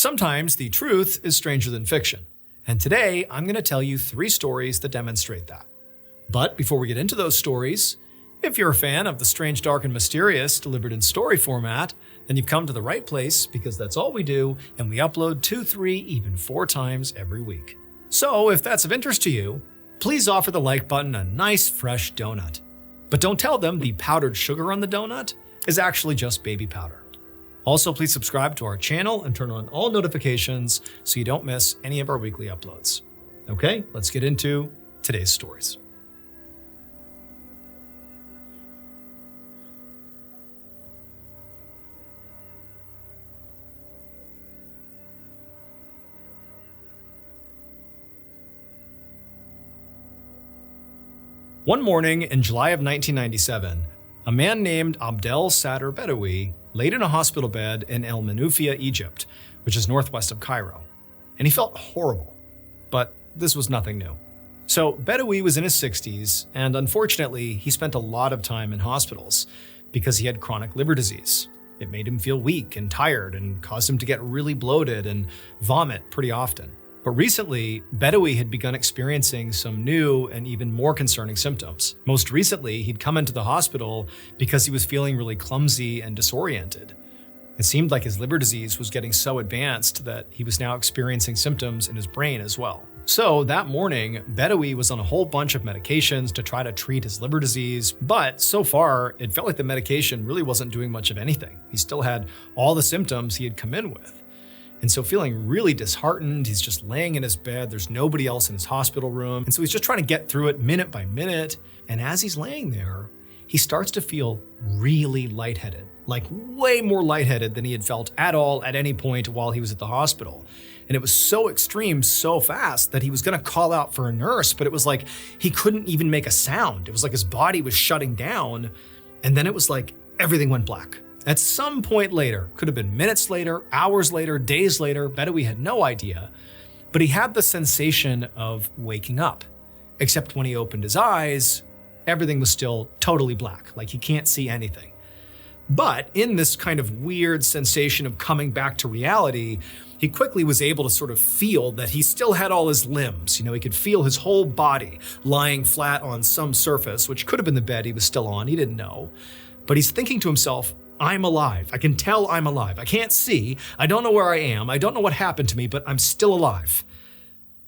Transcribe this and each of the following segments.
Sometimes the truth is stranger than fiction, and today I'm going to tell you 3 stories that demonstrate that. But before we get into those stories, if you're a fan of the strange, dark, and mysterious delivered in story format, then you've come to the right place because that's all we do, and we upload 2, 3, even 4 times every week. So if that's of interest to you, please offer the like button a nice fresh donut. But don't tell them the powdered sugar on the donut is actually just baby powder. Also, please subscribe to our channel and turn on all notifications so you don't miss any of our weekly uploads. Okay, let's get into today's stories. One morning in July of 1997, a man named Abdel Sadr Bedawi laid in a hospital bed in El Menouphia, Egypt, which is northwest of Cairo, and he felt horrible. But this was nothing new. So Bedawi was in his 60s, and unfortunately, he spent a lot of time in hospitals because he had chronic liver disease. It made him feel weak and tired and caused him to get really bloated and vomit pretty often. But recently, Bedawi had begun experiencing some new and even more concerning symptoms. Most recently, he'd come into the hospital because he was feeling really clumsy and disoriented. It seemed like his liver disease was getting so advanced that he was now experiencing symptoms in his brain as well. So that morning, Bedawi was on a whole bunch of medications to try to treat his liver disease, but so far, it felt like the medication really wasn't doing much of anything. He still had all the symptoms he had come in with. And so feeling really disheartened, he's just laying in his bed. There's nobody else in his hospital room. And so he's just trying to get through it minute by minute. And as he's laying there, he starts to feel really lightheaded, like way more lightheaded than he had felt at all at any point while he was at the hospital. And it was so extreme, so fast that he was going to call out for a nurse, but it was like he couldn't even make a sound. It was like his body was shutting down. And then it was like everything went black. At some point later, could have been minutes later, hours later, days later, Bedawi had no idea, but he had the sensation of waking up. Except when he opened his eyes, everything was still totally black, like he can't see anything. But in this kind of weird sensation of coming back to reality, he quickly was able to sort of feel that he still had all his limbs. He could feel his whole body lying flat on some surface, which could have been the bed he was still on, he didn't know. But he's thinking to himself, I'm alive. I can tell I'm alive. I can't see. I don't know where I am. I don't know what happened to me, but I'm still alive.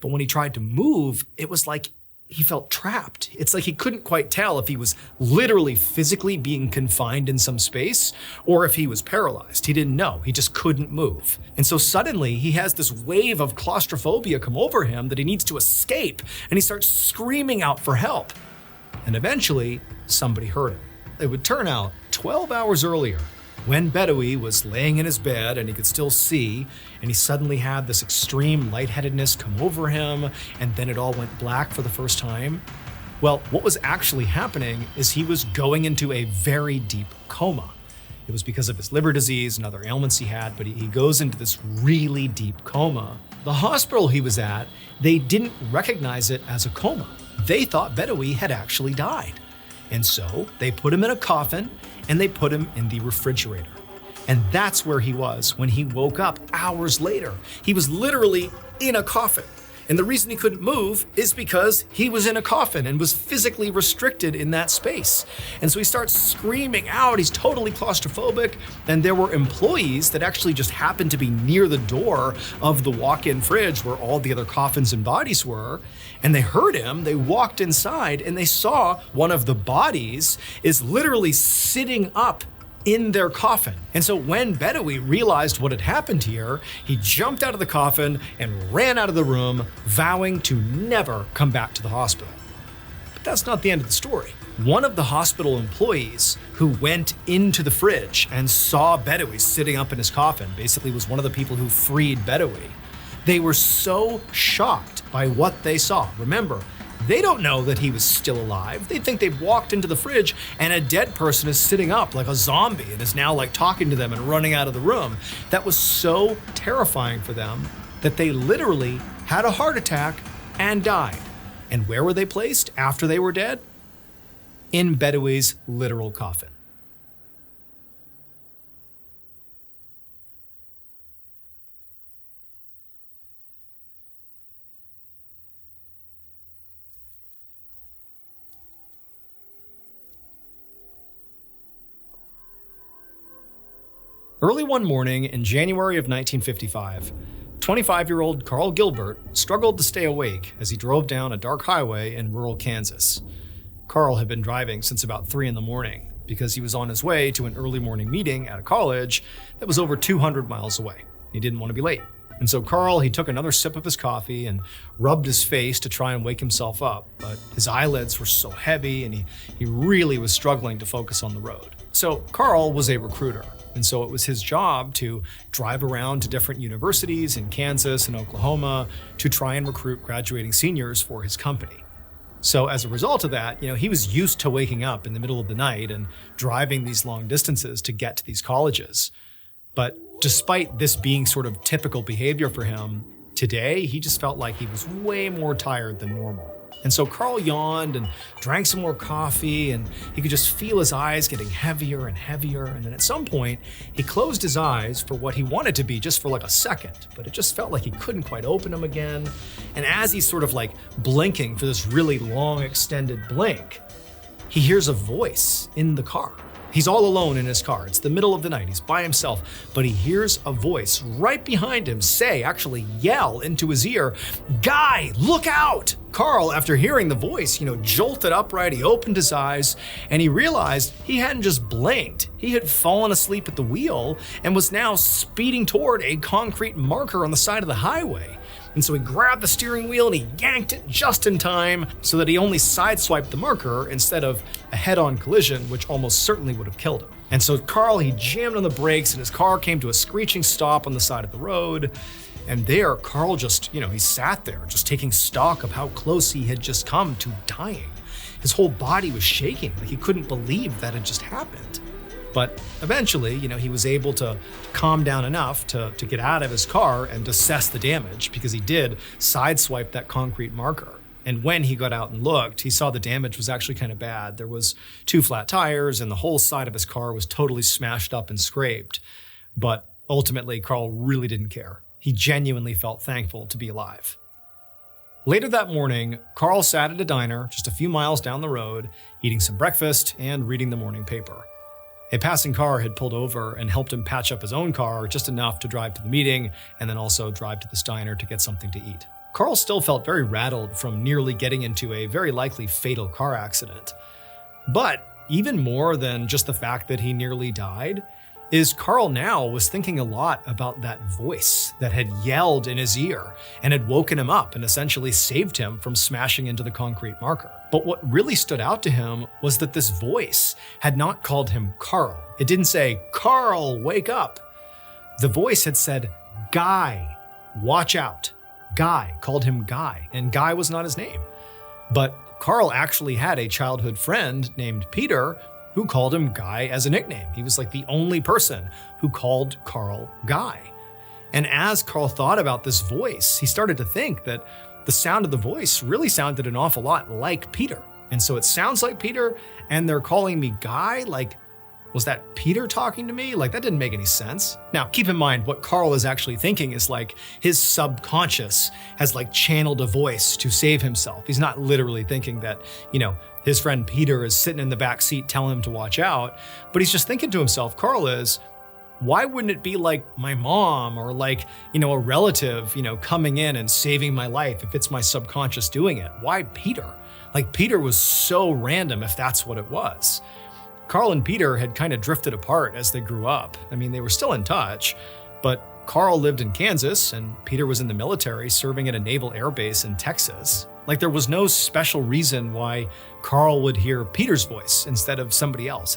But when he tried to move, it was like he felt trapped. It's like he couldn't quite tell if he was literally physically being confined in some space or if he was paralyzed. He didn't know. He just couldn't move. And so suddenly he has this wave of claustrophobia come over him that he needs to escape, and he starts screaming out for help. And eventually, somebody heard him. It would turn out 12 hours earlier, when Bedawi was laying in his bed and he could still see, and he suddenly had this extreme lightheadedness come over him, and then it all went black for the first time. Well, what was actually happening is he was going into a very deep coma. It was because of his liver disease and other ailments he had, but he goes into this really deep coma. The hospital he was at, they didn't recognize it as a coma. They thought Bedawi had actually died. And so they put him in a coffin and they put him in the refrigerator. And that's where he was when he woke up hours later. He was literally in a coffin. And the reason he couldn't move is because he was in a coffin and was physically restricted in that space. And so he starts screaming out. He's totally claustrophobic. And there were employees that actually just happened to be near the door of the walk-in fridge where all the other coffins and bodies were. And they heard him. They walked inside and they saw one of the bodies is literally sitting up in their coffin. And so when Bedawi realized what had happened here, he jumped out of the coffin and ran out of the room, vowing to never come back to the hospital. But that's not the end of the story. One of the hospital employees who went into the fridge and saw Bedawi sitting up in his coffin, basically was one of the people who freed Bedawi. They were so shocked by what they saw. Remember, they don't know that he was still alive. They think they've walked into the fridge and a dead person is sitting up like a zombie and is now like talking to them and running out of the room. That was so terrifying for them that they literally had a heart attack and died. And where were they placed after they were dead? In Bedawi's literal coffin. Early one morning in January of 1955, 25-year-old Carl Gilbert struggled to stay awake as he drove down a dark highway in rural Kansas. Carl had been driving since about 3 in the morning because he was on his way to an early morning meeting at a college that was over 200 miles away. He didn't want to be late. And so Carl, he took another sip of his coffee and rubbed his face to try and wake himself up, but his eyelids were so heavy and he really was struggling to focus on the road. So Carl was a recruiter, and so it was his job to drive around to different universities in Kansas and Oklahoma to try and recruit graduating seniors for his company. So as a result of that, he was used to waking up in the middle of the night and driving these long distances to get to these colleges. But despite this being sort of typical behavior for him, today he just felt like he was way more tired than normal. And so Carl yawned and drank some more coffee, and he could just feel his eyes getting heavier and heavier. And then at some point, he closed his eyes for what he wanted to be just for like a second, but it just felt like he couldn't quite open them again. And as he's sort of like blinking for this really long extended blink, he hears a voice in the car. He's all alone in his car. It's the middle of the night. He's by himself, but he hears a voice right behind him actually yell into his ear, "Guy, look out!" Carl, after hearing the voice, jolted upright. He opened his eyes and he realized he hadn't just blinked. He had fallen asleep at the wheel and was now speeding toward a concrete marker on the side of the highway. And so he grabbed the steering wheel and he yanked it just in time so that he only sideswiped the marker instead of a head-on collision, which almost certainly would have killed him. And so Carl, he jammed on the brakes and his car came to a screeching stop on the side of the road. And there, Carl just, he sat there just taking stock of how close he had just come to dying. His whole body was shaking, like he couldn't believe that had just happened. But eventually, he was able to calm down enough to get out of his car and assess the damage, because he did sideswipe that concrete marker. And when he got out and looked, he saw the damage was actually kind of bad. There was 2 flat tires and the whole side of his car was totally smashed up and scraped. But ultimately, Carl really didn't care. He genuinely felt thankful to be alive. Later that morning, Carl sat at a diner just a few miles down the road, eating some breakfast and reading the morning paper. A passing car had pulled over and helped him patch up his own car just enough to drive to the meeting and then also drive to this diner to get something to eat. Carl still felt very rattled from nearly getting into a very likely fatal car accident. But even more than just the fact that he nearly died, is Carl now was thinking a lot about that voice that had yelled in his ear and had woken him up and essentially saved him from smashing into the concrete marker. But what really stood out to him was that this voice had not called him Carl. It didn't say, "Carl, wake up." The voice had said, "Guy, watch out." Guy, called him Guy, and Guy was not his name. But Carl actually had a childhood friend named Peter who called him Guy as a nickname. He was like the only person who called Carl Guy. And as Carl thought about this voice, he started to think that the sound of the voice really sounded an awful lot like Peter. And so it sounds like Peter, and they're calling me Guy? Like, was that Peter talking to me? Like, that didn't make any sense. Now, keep in mind, what Carl is actually thinking is like his subconscious has like channeled a voice to save himself. He's not literally thinking that, his friend Peter is sitting in the back seat telling him to watch out, but he's just thinking to himself, Carl is, why wouldn't it be like my mom or like, a relative, coming in and saving my life if it's my subconscious doing it? Why Peter? Like, Peter was so random if that's what it was. Carl and Peter had kind of drifted apart as they grew up. I mean, they were still in touch, but Carl lived in Kansas and Peter was in the military serving at a naval air base in Texas. Like, there was no special reason why Carl would hear Peter's voice instead of somebody else.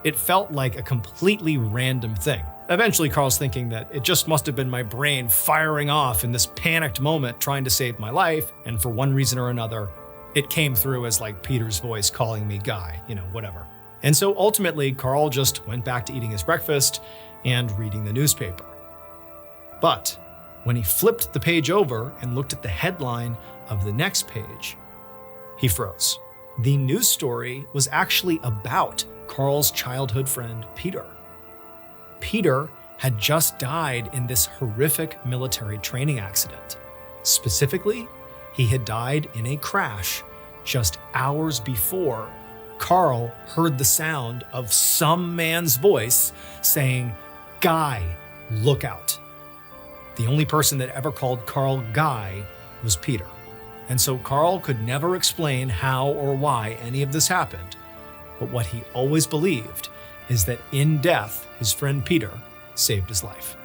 It felt like a completely random thing. Eventually, Carl's thinking that it just must have been my brain firing off in this panicked moment trying to save my life, and for one reason or another, it came through as like Peter's voice calling me Guy, whatever. And so ultimately, Carl just went back to eating his breakfast and reading the newspaper. But when he flipped the page over and looked at the headline of the next page, he froze. The news story was actually about Carl's childhood friend, Peter. Peter had just died in this horrific military training accident. Specifically, he had died in a crash just hours before Carl heard the sound of some man's voice saying, Guy, look out. The only person that ever called Carl Guy was Peter. And so Carl could never explain how or why any of this happened. But what he always believed is that in death, his friend Peter saved his life.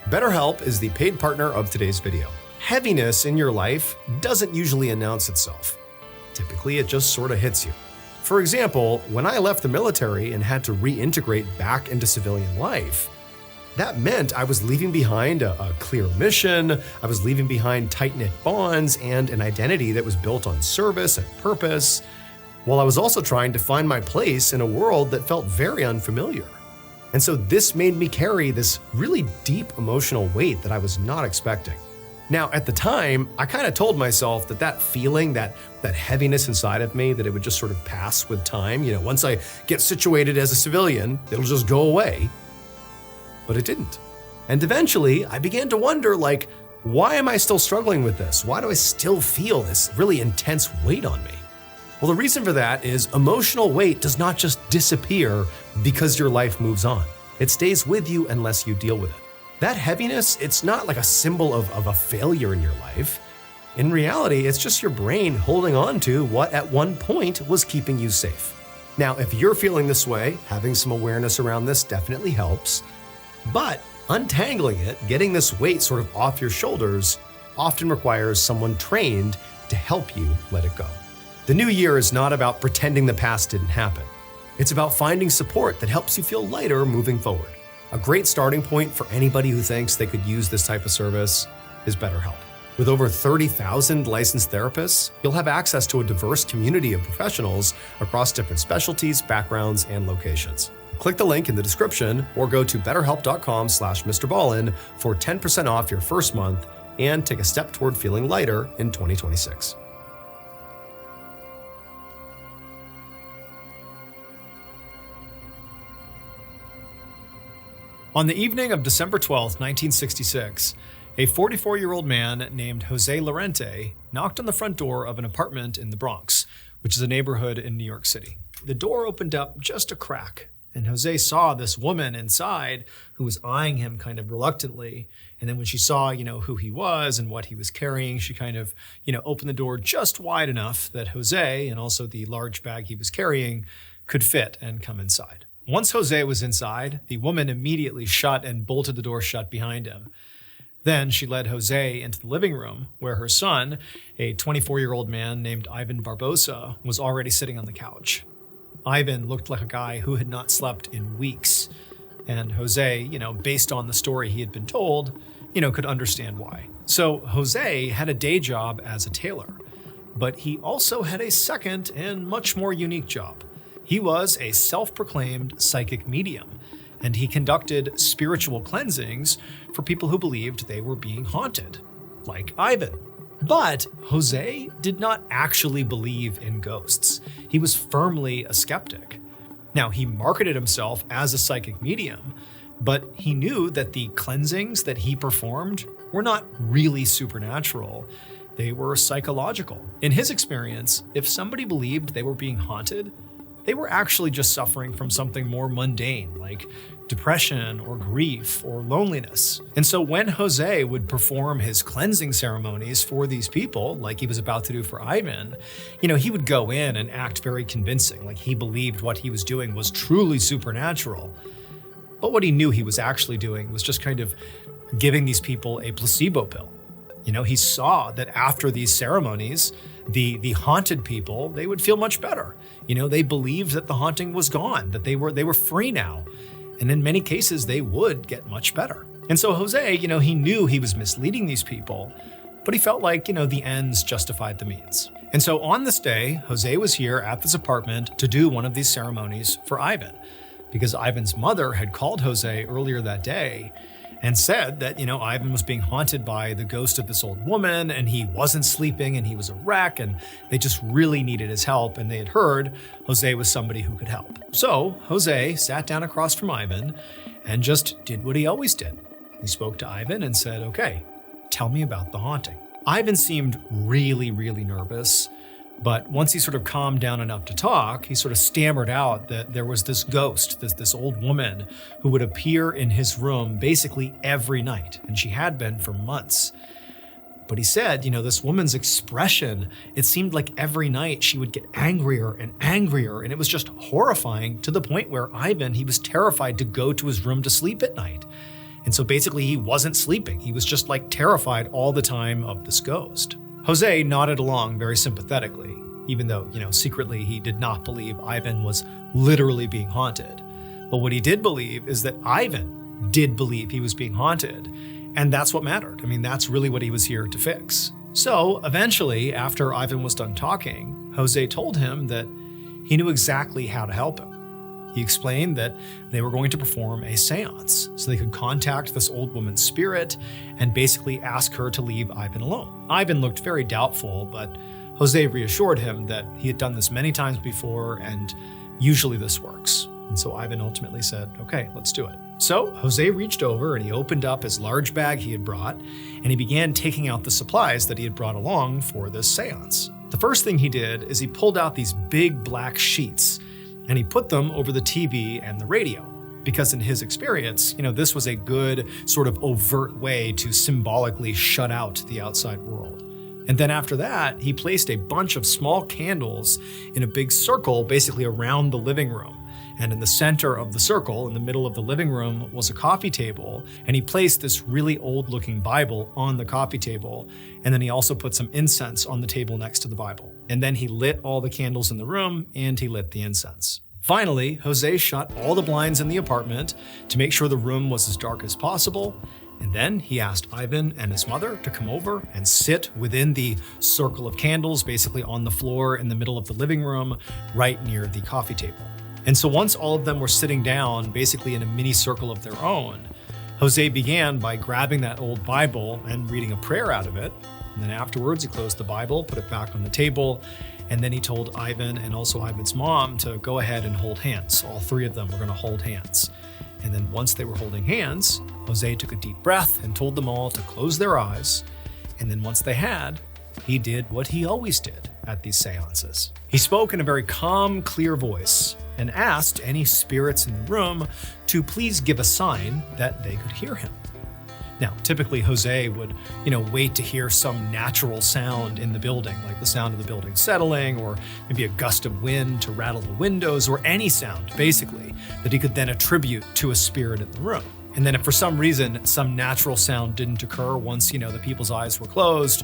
BetterHelp is the paid partner of today's video. Heaviness in your life doesn't usually announce itself. Typically, it just sort of hits you. For example, when I left the military and had to reintegrate back into civilian life, that meant I was leaving behind a clear mission, I was leaving behind tight-knit bonds and an identity that was built on service and purpose, while I was also trying to find my place in a world that felt very unfamiliar. And so this made me carry this really deep emotional weight that I was not expecting. Now, at the time, I kind of told myself that feeling, that heaviness inside of me, that it would just sort of pass with time. Once I get situated as a civilian, it'll just go away. But it didn't. And eventually, I began to wonder, why am I still struggling with this? Why do I still feel this really intense weight on me? Well, the reason for that is emotional weight does not just disappear because your life moves on. It stays with you unless you deal with it. That heaviness, it's not like a symbol of a failure in your life. In reality, it's just your brain holding on to what at one point was keeping you safe. Now, if you're feeling this way, having some awareness around this definitely helps. But untangling it, getting this weight sort of off your shoulders, often requires someone trained to help you let it go. The new year is not about pretending the past didn't happen. It's about finding support that helps you feel lighter moving forward. A great starting point for anybody who thinks they could use this type of service is BetterHelp. With over 30,000 licensed therapists, you'll have access to a diverse community of professionals across different specialties, backgrounds, and locations. Click the link in the description or go to betterhelp.com/MrBallen for 10% off your first month and take a step toward feeling lighter in 2026. On the evening of December 12, 1966, a 44-year-old man named Jose Lorente knocked on the front door of an apartment in the Bronx, which is a neighborhood in New York City. The door opened up just a crack, and Jose saw this woman inside who was eyeing him kind of reluctantly. And then when she saw, who he was and what he was carrying, she kind of, opened the door just wide enough that Jose, and also the large bag he was carrying, could fit and come inside. Once Jose was inside, the woman immediately shut and bolted the door shut behind him. Then she led Jose into the living room, where her son, a 24-year-old man named Ivan Barbosa, was already sitting on the couch. Ivan looked like a guy who had not slept in weeks. And Jose, based on the story he had been told, could understand why. So Jose had a day job as a tailor, but he also had a second and much more unique job. He was a self-proclaimed psychic medium, and he conducted spiritual cleansings for people who believed they were being haunted, like Ivan. But Jose did not actually believe in ghosts. He was firmly a skeptic. Now, he marketed himself as a psychic medium, but he knew that the cleansings that he performed were not really supernatural. They were psychological. In his experience, if somebody believed they were being haunted, they were actually just suffering from something more mundane, like depression or grief or loneliness. And so when Jose would perform his cleansing ceremonies for these people, like he was about to do for Ivan, he would go in and act very convincing, like he believed what he was doing was truly supernatural. But what he knew he was actually doing was just kind of giving these people a placebo pill. He saw that after these ceremonies, the haunted people, they would feel much better. They believed that the haunting was gone, that they were free now. And in many cases, they would get much better. And so Jose, he knew he was misleading these people, but he felt like, the ends justified the means. And so on this day, Jose was here at this apartment to do one of these ceremonies for Ivan, because Ivan's mother had called Jose earlier that day and said that, Ivan was being haunted by the ghost of this old woman, and he wasn't sleeping, and he was a wreck, and they just really needed his help, and they had heard Jose was somebody who could help. So Jose sat down across from Ivan and just did what he always did. He spoke to Ivan and said, "Okay, tell me about the haunting." Ivan seemed really, really nervous, but once he sort of calmed down enough to talk, he sort of stammered out that there was this ghost, this old woman who would appear in his room basically every night, and she had been for months. But he said, this woman's expression, it seemed like every night she would get angrier and angrier, and it was just horrifying to the point where Ivan, he was terrified to go to his room to sleep at night. And so basically he wasn't sleeping. He was just like terrified all the time of this ghost. Jose nodded along very sympathetically, even though, secretly he did not believe Ivan was literally being haunted. But what he did believe is that Ivan did believe he was being haunted. And that's what mattered. That's really what he was here to fix. So eventually, after Ivan was done talking, Jose told him that he knew exactly how to help him. He explained that they were going to perform a seance so they could contact this old woman's spirit and basically ask her to leave Ivan alone. Ivan looked very doubtful, but Jose reassured him that he had done this many times before and usually this works. And so Ivan ultimately said, "Okay, let's do it." So Jose reached over and he opened up his large bag he had brought, and he began taking out the supplies that he had brought along for this seance. The first thing he did is he pulled out these big black sheets and he put them over the TV and the radio, because in his experience, this was a good sort of overt way to symbolically shut out the outside world. And then after that, he placed a bunch of small candles in a big circle basically around the living room. And in the center of the circle, in the middle of the living room, was a coffee table. And he placed this really old-looking Bible on the coffee table. And then he also put some incense on the table next to the Bible. And then he lit all the candles in the room and he lit the incense. Finally, Jose shut all the blinds in the apartment to make sure the room was as dark as possible. And then he asked Ivan and his mother to come over and sit within the circle of candles, basically on the floor in the middle of the living room, right near the coffee table. And so once all of them were sitting down, basically in a mini circle of their own, Jose began by grabbing that old Bible and reading a prayer out of it. And then afterwards, he closed the Bible, put it back on the table, and then he told Ivan and also Ivan's mom to go ahead and hold hands. All three of them were going to hold hands. And then once they were holding hands, Jose took a deep breath and told them all to close their eyes. And then once they had, he did what he always did at these seances. He spoke in a very calm, clear voice and asked any spirits in the room to please give a sign that they could hear him. Now, typically Jose would, wait to hear some natural sound in the building, like the sound of the building settling, or maybe a gust of wind to rattle the windows, or any sound, basically, that he could then attribute to a spirit in the room. And then if for some reason some natural sound didn't occur once, the people's eyes were closed,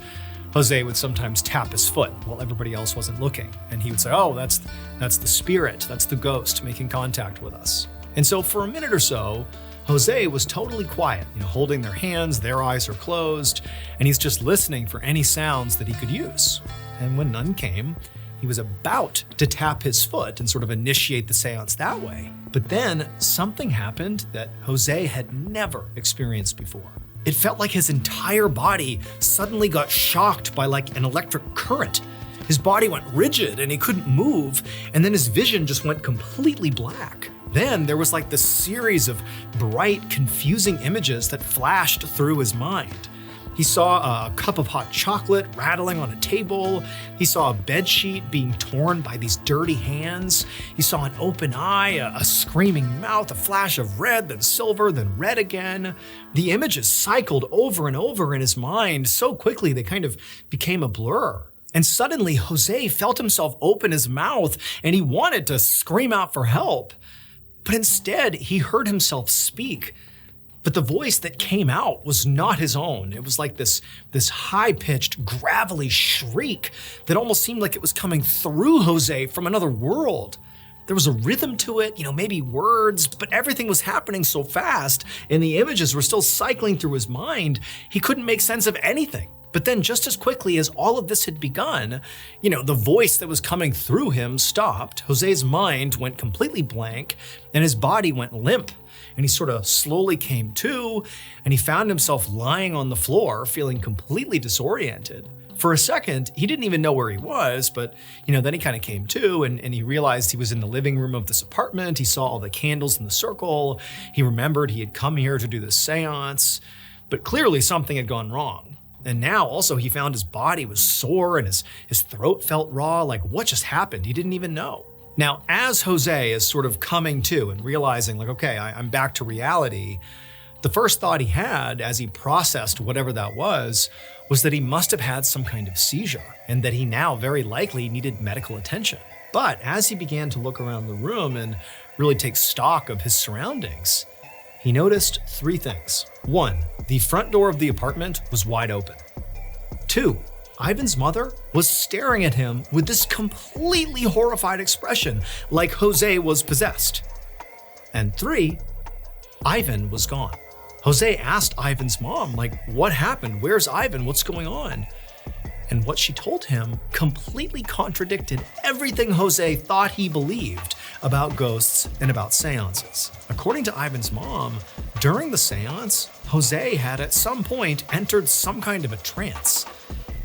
Jose would sometimes tap his foot while everybody else wasn't looking. And he would say, "Oh, that's the spirit, that's the ghost making contact with us." And so for a minute or so, Jose was totally quiet, holding their hands, their eyes are closed, and he's just listening for any sounds that he could use. And when none came, he was about to tap his foot and sort of initiate the seance that way. But then something happened that Jose had never experienced before. It felt like his entire body suddenly got shocked by like an electric current. His body went rigid and he couldn't move, and then his vision just went completely black. Then there was like this series of bright, confusing images that flashed through his mind. He saw a cup of hot chocolate rattling on a table. He saw a bedsheet being torn by these dirty hands. He saw an open eye, a screaming mouth, a flash of red, then silver, then red again. The images cycled over and over in his mind so quickly they kind of became a blur. And suddenly Jose felt himself open his mouth and he wanted to scream out for help. But instead, he heard himself speak. But the voice that came out was not his own. It was like this high-pitched, gravelly shriek that almost seemed like it was coming through Jose from another world. There was a rhythm to it, maybe words, but everything was happening so fast, and the images were still cycling through his mind, he couldn't make sense of anything. But then just as quickly as all of this had begun, the voice that was coming through him stopped, Jose's mind went completely blank, and his body went limp. And he sort of slowly came to, and he found himself lying on the floor, feeling completely disoriented. For a second, he didn't even know where he was, but then he kind of came to, and he realized he was in the living room of this apartment. He saw all the candles in the circle. He remembered he had come here to do this seance, but clearly something had gone wrong. And now also he found his body was sore and his throat felt raw. Like, what just happened? He didn't even know. Now, as Jose is sort of coming to and realizing like, okay, I'm back to reality, the first thought he had as he processed whatever that was that he must have had some kind of seizure and that he now very likely needed medical attention. But as he began to look around the room and really take stock of his surroundings, he noticed three things. 1, the front door of the apartment was wide open. 2, Ivan's mother was staring at him with this completely horrified expression, like Jose was possessed. And 3, Ivan was gone. Jose asked Ivan's mom, like, what happened? Where's Ivan? What's going on? And what she told him completely contradicted everything Jose thought he believed about ghosts and about seances. According to Ivan's mom, during the seance, Jose had at some point entered some kind of a trance.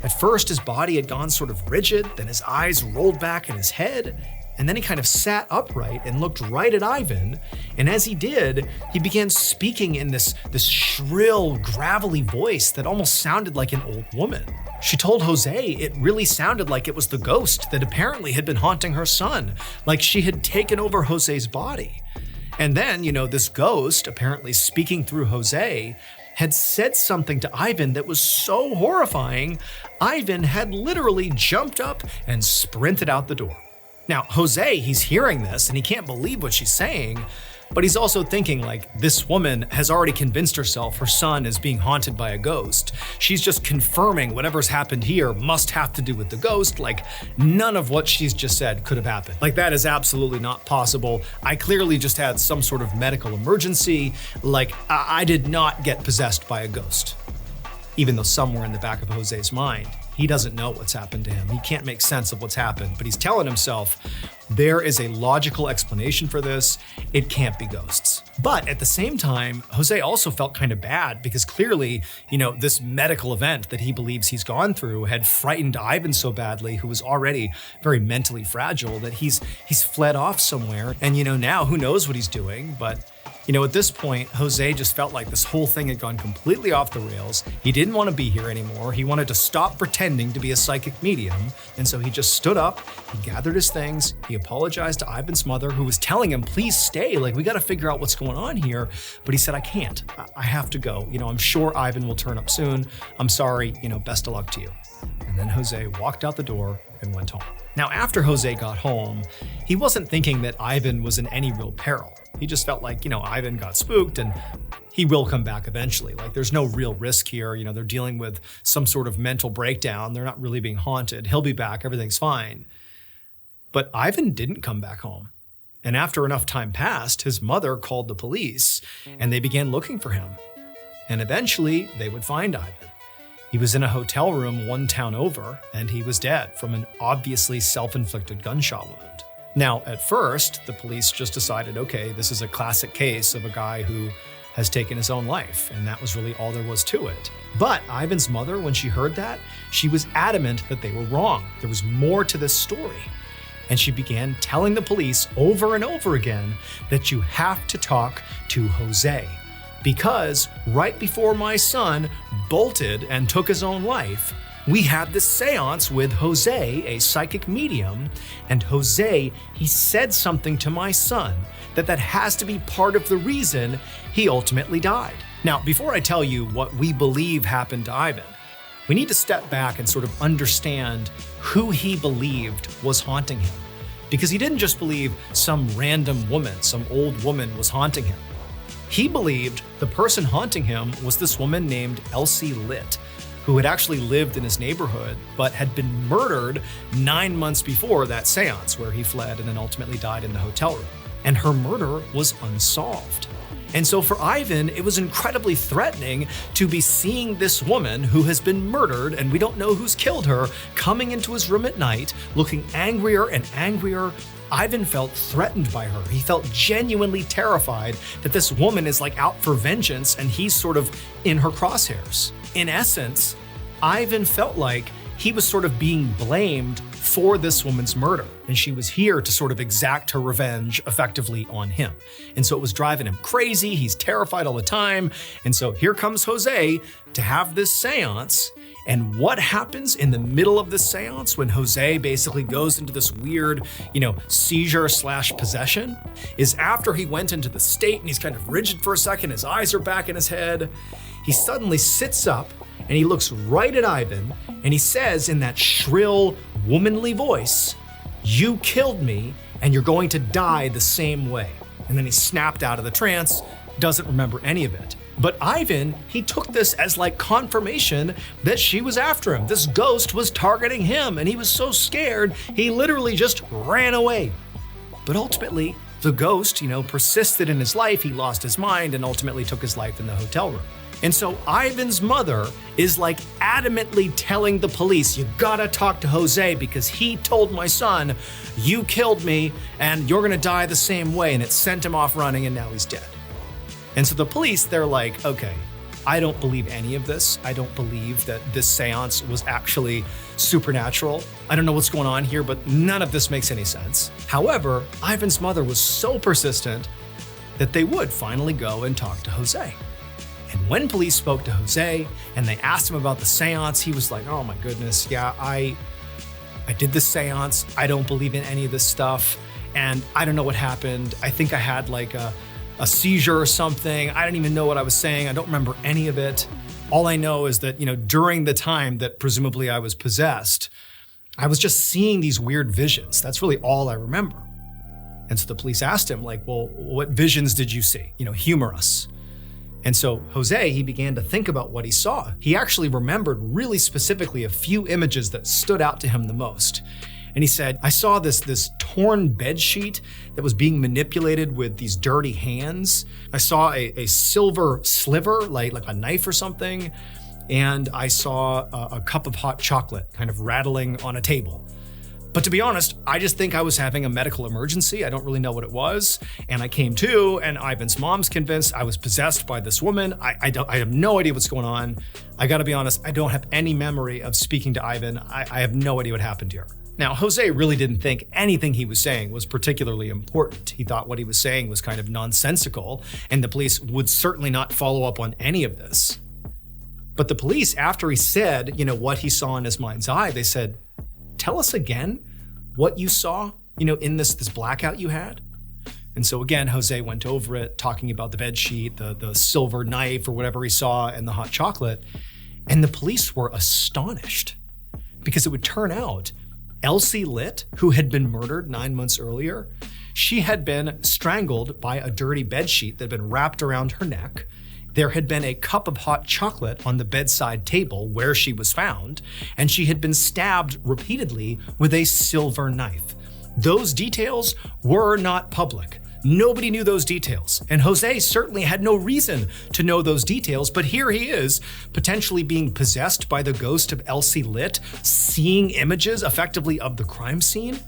At first, his body had gone sort of rigid, then his eyes rolled back in his head, and then he kind of sat upright and looked right at Ivan. And as he did, he began speaking in this shrill, gravelly voice that almost sounded like an old woman. She told Jose it really sounded like it was the ghost that apparently had been haunting her son, like she had taken over Jose's body. And then, this ghost, apparently speaking through Jose, had said something to Ivan that was so horrifying, Ivan had literally jumped up and sprinted out the door. Now, Jose, he's hearing this and he can't believe what she's saying, but he's also thinking like, this woman has already convinced herself her son is being haunted by a ghost. She's just confirming whatever's happened here must have to do with the ghost. Like, none of what she's just said could have happened. Like, that is absolutely not possible. I clearly just had some sort of medical emergency. Like, I did not get possessed by a ghost. Even though somewhere in the back of Jose's mind, he doesn't know what's happened to him. He can't make sense of what's happened, but he's telling himself there is a logical explanation for this. It can't be ghosts. But at the same time, Jose also felt kind of bad because clearly, this medical event that he believes he's gone through had frightened Ivan so badly, who was already very mentally fragile, that he's fled off somewhere. And now who knows what he's doing, but at this point, Jose just felt like this whole thing had gone completely off the rails. He didn't want to be here anymore. He wanted to stop pretending to be a psychic medium. And so he just stood up, he gathered his things, he apologized to Ivan's mother, who was telling him, please stay, like, we got to figure out what's going on here. But he said, I can't. I have to go. I'm sure Ivan will turn up soon. I'm sorry, best of luck to you. And then Jose walked out the door and went home. Now, after Jose got home, he wasn't thinking that Ivan was in any real peril. He just felt like, Ivan got spooked and he will come back eventually. Like, there's no real risk here. They're dealing with some sort of mental breakdown. They're not really being haunted. He'll be back. Everything's fine. But Ivan didn't come back home. And after enough time passed, his mother called the police and they began looking for him. And eventually they would find Ivan. He was in a hotel room one town over and he was dead from an obviously self-inflicted gunshot wound. Now, at first, the police just decided, okay, this is a classic case of a guy who has taken his own life, and that was really all there was to it. But Ivan's mother, when she heard that, she was adamant that they were wrong. There was more to this story. And she began telling the police over and over again that you have to talk to Jose. Because right before my son bolted and took his own life, we had this seance with Jose, a psychic medium, and Jose, he said something to my son that has to be part of the reason he ultimately died. Now, before I tell you what we believe happened to Ivan, we need to step back and sort of understand who he believed was haunting him. Because he didn't just believe some random woman, some old woman was haunting him. He believed the person haunting him was this woman named Elsie Litt, who had actually lived in his neighborhood, but had been murdered 9 months before that seance where he fled and then ultimately died in the hotel room. And her murder was unsolved. And so for Ivan, it was incredibly threatening to be seeing this woman who has been murdered and we don't know who's killed her, coming into his room at night, looking angrier and angrier. Ivan felt threatened by her. He felt genuinely terrified that this woman is like out for vengeance and he's sort of in her crosshairs. In essence, Ivan felt like he was sort of being blamed for this woman's murder, and she was here to sort of exact her revenge effectively on him. And so it was driving him crazy. He's terrified all the time. And so here comes Jose to have this seance, And what happens in the middle of this seance when Jose basically goes into this weird, seizure/possession is after he went into the state and he's kind of rigid for a second, his eyes are back in his head, he suddenly sits up and he looks right at Ivan and he says in that shrill, womanly voice, "You killed me and you're going to die the same way." And then he snapped out of the trance, doesn't remember any of it. But Ivan, he took this as like confirmation that she was after him. This ghost was targeting him and he was so scared, he literally just ran away. But ultimately, the ghost, persisted in his life, he lost his mind and ultimately took his life in the hotel room. And so Ivan's mother is like adamantly telling the police, "You gotta talk to Jose because he told my son, you killed me and you're gonna die the same way." And it sent him off running and now he's dead. And so the police, they're like, okay, I don't believe any of this. I don't believe that this seance was actually supernatural. I don't know what's going on here, but none of this makes any sense. However, Ivan's mother was so persistent that they would finally go and talk to Jose. And when police spoke to Jose and they asked him about the seance, he was like, "Oh my goodness, yeah, I did the seance. I don't believe in any of this stuff. And I don't know what happened. I think I had like a seizure or something. I don't even know what I was saying. I don't remember any of it. All I know is that, during the time that presumably I was possessed, I was just seeing these weird visions. That's really all I remember." And so the police asked him, like, "Well, what visions did you see? Humor us." And so Jose, he began to think about what he saw. He actually remembered really specifically a few images that stood out to him the most. And he said, "I saw this torn bed sheet that was being manipulated with these dirty hands. I saw a silver sliver, like a knife or something. And I saw a cup of hot chocolate kind of rattling on a table. But to be honest, I just think I was having a medical emergency. I don't really know what it was. And I came to, and Ivan's mom's convinced I was possessed by this woman. I have no idea what's going on. I gotta be honest, I don't have any memory of speaking to Ivan. I have no idea what happened here." Now, Jose really didn't think anything he was saying was particularly important. He thought what he was saying was kind of nonsensical, and the police would certainly not follow up on any of this. But the police, after he said, what he saw in his mind's eye, they said, "Tell us again what you saw, in this blackout you had." And so again, Jose went over it, talking about the bed sheet, the silver knife or whatever he saw, and the hot chocolate. And the police were astonished because it would turn out Elsie Litt, who had been murdered 9 months earlier, she had been strangled by a dirty bed sheet that had been wrapped around her neck. There had been a cup of hot chocolate on the bedside table where she was found, and she had been stabbed repeatedly with a silver knife. Those details were not public. Nobody knew those details, and Jose certainly had no reason to know those details, but here he is, potentially being possessed by the ghost of Elsie Litt, seeing images effectively of the crime scene.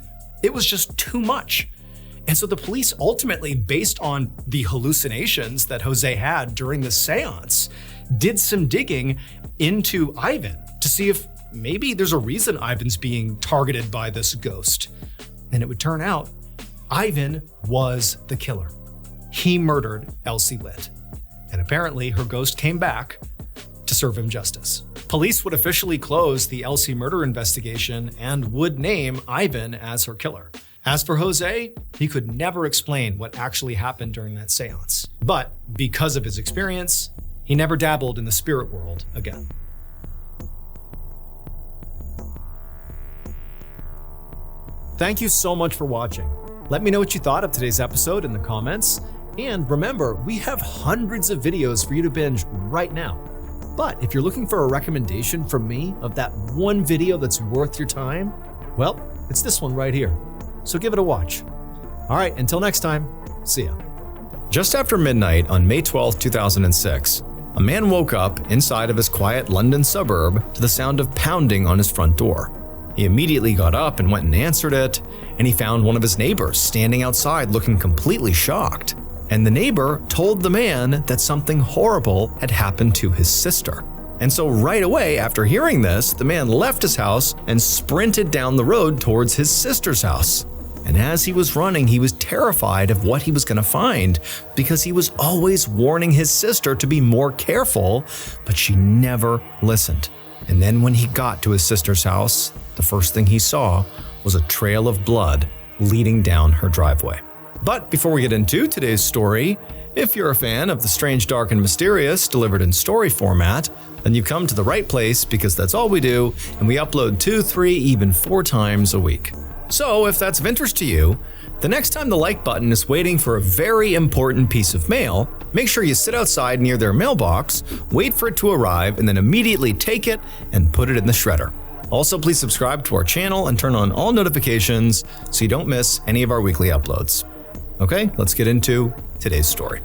It was just too much. And so the police ultimately, based on the hallucinations that Jose had during the seance, did some digging into Ivan to see if maybe there's a reason Ivan's being targeted by this ghost. And it would turn out Ivan was the killer. He murdered Elsie Litt. And apparently her ghost came back to serve him justice. Police would officially close the Elsie murder investigation and would name Ivan as her killer. As for Jose, he could never explain what actually happened during that seance. But because of his experience, he never dabbled in the spirit world again. Thank you so much for watching. Let me know what you thought of today's episode in the comments. And remember, we have hundreds of videos for you to binge right now. But if you're looking for a recommendation from me of that one video that's worth your time, well, it's this one right here. So give it a watch. All right, until next time, see ya. Just after midnight on May 12, 2006, a man woke up inside of his quiet London suburb to the sound of pounding on his front door. He immediately got up and went and answered it, and he found one of his neighbors standing outside looking completely shocked. And the neighbor told the man that something horrible had happened to his sister. And so right away after hearing this, the man left his house and sprinted down the road towards his sister's house. And as he was running, he was terrified of what he was going to find because he was always warning his sister to be more careful, but she never listened. And then when he got to his sister's house, the first thing he saw was a trail of blood leading down her driveway. But before we get into today's story, if you're a fan of the strange, dark, and mysterious delivered in story format, then you've come to the right place because that's all we do, and we upload 2, 3, even 4 times a week. So if that's of interest to you, the next time the like button is waiting for a very important piece of mail, make sure you sit outside near their mailbox, wait for it to arrive, and then immediately take it and put it in the shredder. Also, please subscribe to our channel and turn on all notifications so you don't miss any of our weekly uploads. Okay, let's get into today's story.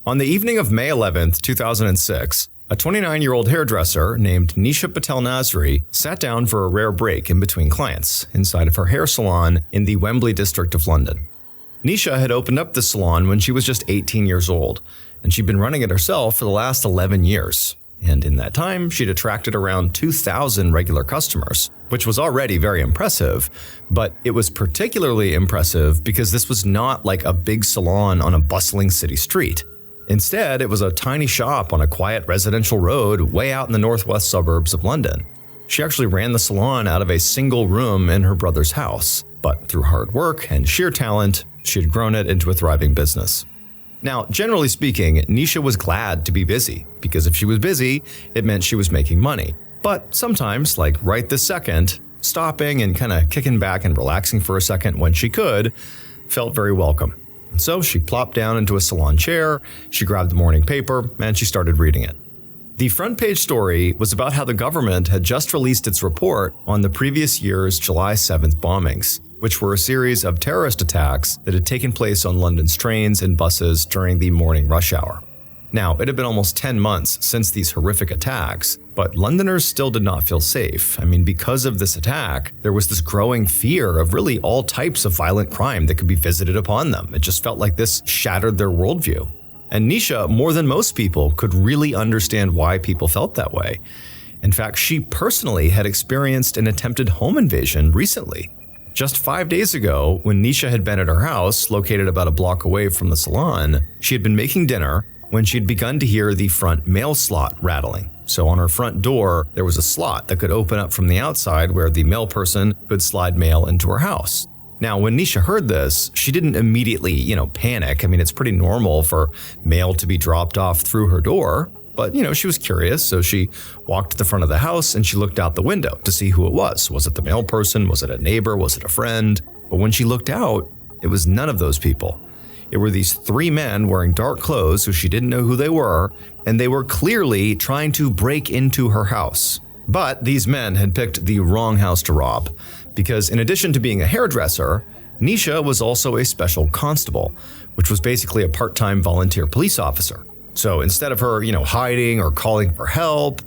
On the evening of May 11th, 2006, a 29-year-old hairdresser named Nisha Patel Nasri sat down for a rare break in between clients inside of her hair salon in the Wembley district of London. Nisha had opened up the salon when she was just 18 years old, and she'd been running it herself for the last 11 years. And in that time, she'd attracted around 2,000 regular customers, which was already very impressive, but it was particularly impressive because this was not like a big salon on a bustling city street. Instead, it was a tiny shop on a quiet residential road way out in the northwest suburbs of London. She actually ran the salon out of a single room in her brother's house, but through hard work and sheer talent, she had grown it into a thriving business. Now, generally speaking, Nisha was glad to be busy, because if she was busy, it meant she was making money. But sometimes, like right this second, stopping and kind of kicking back and relaxing for a second when she could felt very welcome. So she plopped down into a salon chair, she grabbed the morning paper, and she started reading it. The front page story was about how the government had just released its report on the previous year's July 7th bombings, which were a series of terrorist attacks that had taken place on London's trains and buses during the morning rush hour. Now, it had been almost 10 months since these horrific attacks, but Londoners still did not feel safe. Because of this attack, there was this growing fear of really all types of violent crime that could be visited upon them. It just felt like this shattered their worldview. And Nisha, more than most people, could really understand why people felt that way. In fact, she personally had experienced an attempted home invasion recently. Just 5 days ago, when Nisha had been at her house, located about a block away from the salon, she had been making dinner when she'd begun to hear the front mail slot rattling. So on her front door, there was a slot that could open up from the outside where the mail person could slide mail into her house. Now, when Nisha heard this, she didn't immediately, panic. It's pretty normal for mail to be dropped off through her door. But, she was curious, so she walked to the front of the house and she looked out the window to see who it was. Was it the mail person? Was it a neighbor? Was it a friend? But when she looked out, it was none of those people. It were these 3 men wearing dark clothes who she didn't know who they were, and they were clearly trying to break into her house. But these men had picked the wrong house to rob, because in addition to being a hairdresser, Nisha was also a special constable, which was basically a part-time volunteer police officer. So instead of her, hiding or calling for help,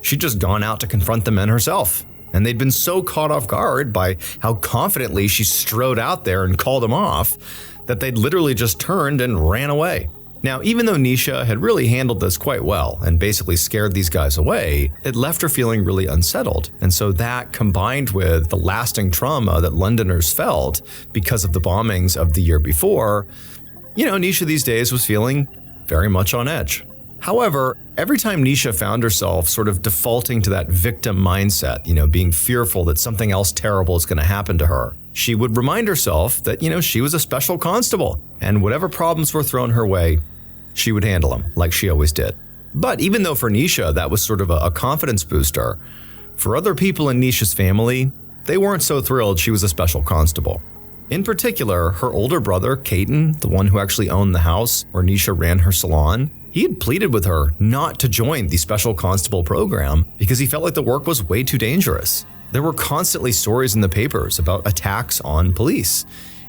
she'd just gone out to confront the men herself. And they'd been so caught off guard by how confidently she strode out there and called them off that they'd literally just turned and ran away. Now, even though Nisha had really handled this quite well and basically scared these guys away, it left her feeling really unsettled. And so that, combined with the lasting trauma that Londoners felt because of the bombings of the year before, Nisha these days was feeling very much on edge. However, every time Nisha found herself sort of defaulting to that victim mindset, being fearful that something else terrible is going to happen to her, she would remind herself that, she was a special constable, and whatever problems were thrown her way, she would handle them like she always did. But even though for Nisha that was sort of a confidence booster, for other people in Nisha's family, they weren't so thrilled she was a special constable. In particular, her older brother, Caden, the one who actually owned the house where Nisha ran her salon, he had pleaded with her not to join the special constable program because he felt like the work was way too dangerous. There were constantly stories in the papers about attacks on police.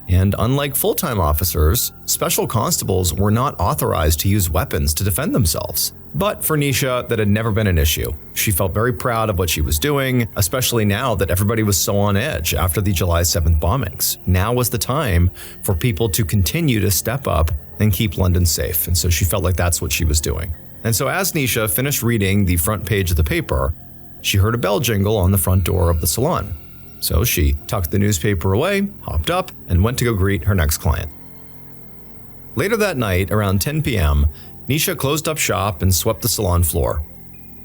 And unlike full-time officers, special constables were not authorized to use weapons to defend themselves. But for Nisha, that had never been an issue. She felt very proud of what she was doing, especially now that everybody was so on edge after the July 7th bombings. Now was the time for people to continue to step up and keep London safe, and so she felt like that's what she was doing. And so as Nisha finished reading the front page of the paper, she heard a bell jingle on the front door of the salon. So she tucked the newspaper away, hopped up, and went to go greet her next client. Later that night, around 10 p.m., Nisha closed up shop and swept the salon floor.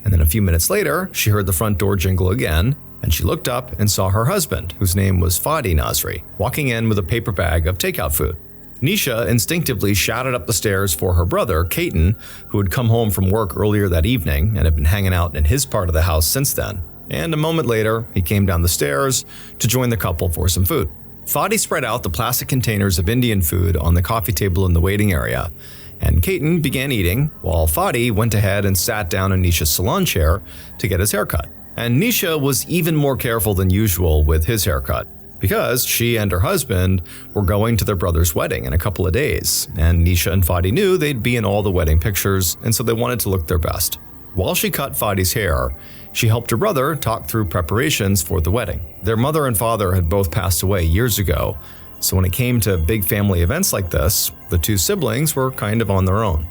And then a few minutes later, she heard the front door jingle again, and she looked up and saw her husband, whose name was Fadi Nasri, walking in with a paper bag of takeout food. Nisha instinctively shouted up the stairs for her brother, Caton, who had come home from work earlier that evening and had been hanging out in his part of the house since then. And a moment later, he came down the stairs to join the couple for some food. Fadi spread out the plastic containers of Indian food on the coffee table in the waiting area, and Caton began eating, while Fadi went ahead and sat down in Nisha's salon chair to get his haircut. And Nisha was even more careful than usual with his haircut, because she and her husband were going to their brother's wedding in a couple of days, and Nisha and Fadi knew they'd be in all the wedding pictures, and so they wanted to look their best. While she cut Fadi's hair, she helped her brother talk through preparations for the wedding. Their mother and father had both passed away years ago, so when it came to big family events like this, the two siblings were kind of on their own.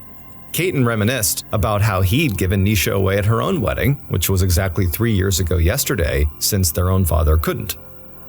Caton reminisced about how he'd given Nisha away at her own wedding, which was exactly 3 years ago yesterday, since their own father couldn't.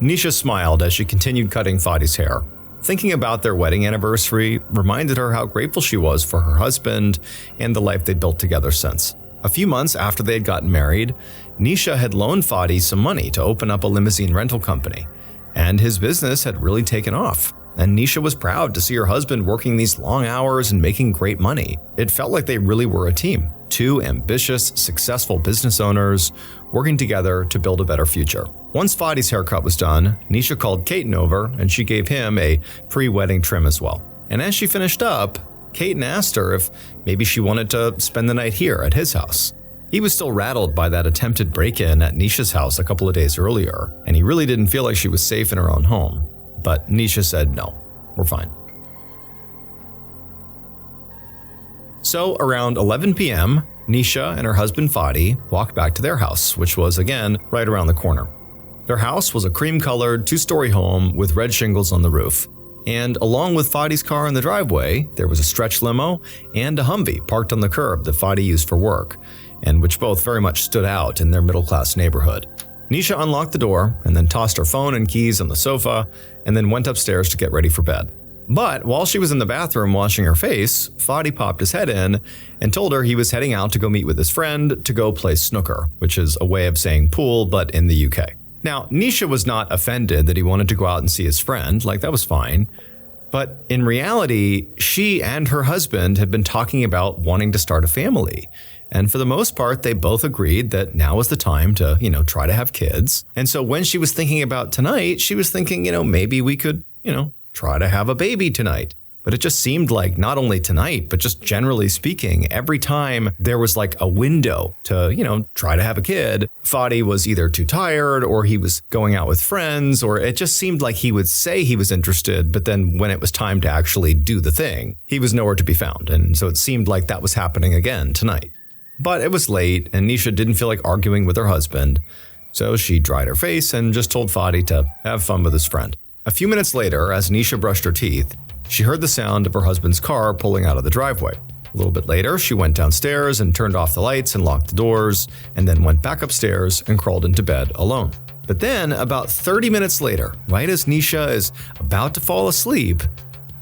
Nisha smiled as she continued cutting Fadi's hair. Thinking about their wedding anniversary reminded her how grateful she was for her husband and the life they'd built together since. A few months after they had gotten married, Nisha had loaned Fadi some money to open up a limousine rental company, and his business had really taken off. And Nisha was proud to see her husband working these long hours and making great money. It felt like they really were a team, two ambitious, successful business owners working together to build a better future. Once Fadi's haircut was done, Nisha called Caton over and she gave him a pre-wedding trim as well. And as she finished up, Caton asked her if maybe she wanted to spend the night here at his house. He was still rattled by that attempted break-in at Nisha's house a couple of days earlier, and he really didn't feel like she was safe in her own home. But Nisha said, no, we're fine. So around 11 p.m., Nisha and her husband Fadi walked back to their house, which was, again, right around the corner. Their house was a cream-colored, two-story home with red shingles on the roof. And along with Fadi's car in the driveway, there was a stretch limo and a Humvee parked on the curb that Fadi used for work, and which both very much stood out in their middle-class neighborhood. Nisha unlocked the door and then tossed her phone and keys on the sofa and then went upstairs to get ready for bed. But while she was in the bathroom washing her face, Fadi popped his head in and told her he was heading out to go meet with his friend to go play snooker, which is a way of saying pool, but in the UK. Now, Nisha was not offended that he wanted to go out and see his friend, like that was fine. But in reality, she and her husband had been talking about wanting to start a family. And for the most part, they both agreed that now was the time to, try to have kids. And so when she was thinking about tonight, she was thinking, maybe we could, try to have a baby tonight. But it just seemed like not only tonight, but just generally speaking, every time there was like a window to, try to have a kid, Fadi was either too tired or he was going out with friends, or it just seemed like he would say he was interested, but then when it was time to actually do the thing, he was nowhere to be found. And so it seemed like that was happening again tonight. But it was late and Nisha didn't feel like arguing with her husband, so she dried her face and just told Fadi to have fun with his friend. A few minutes later, as Nisha brushed her teeth, she heard the sound of her husband's car pulling out of the driveway. A little bit later, she went downstairs and turned off the lights and locked the doors, and then went back upstairs and crawled into bed alone. But then, about 30 minutes later, right as Nisha is about to fall asleep,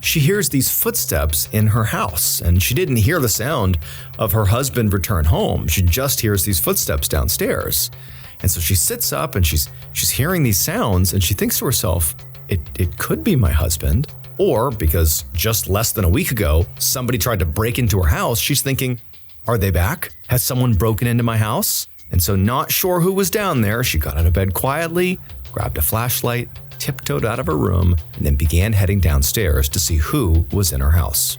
she hears these footsteps in her house, and she didn't hear the sound of her husband return home. She just hears these footsteps downstairs. And so she sits up and she's hearing these sounds, and she thinks to herself, it could be my husband. Or because just less than a week ago, somebody tried to break into her house, she's thinking, are they back? Has someone broken into my house? And so not sure who was down there, she got out of bed quietly, grabbed a flashlight, tiptoed out of her room, and then began heading downstairs to see who was in her house.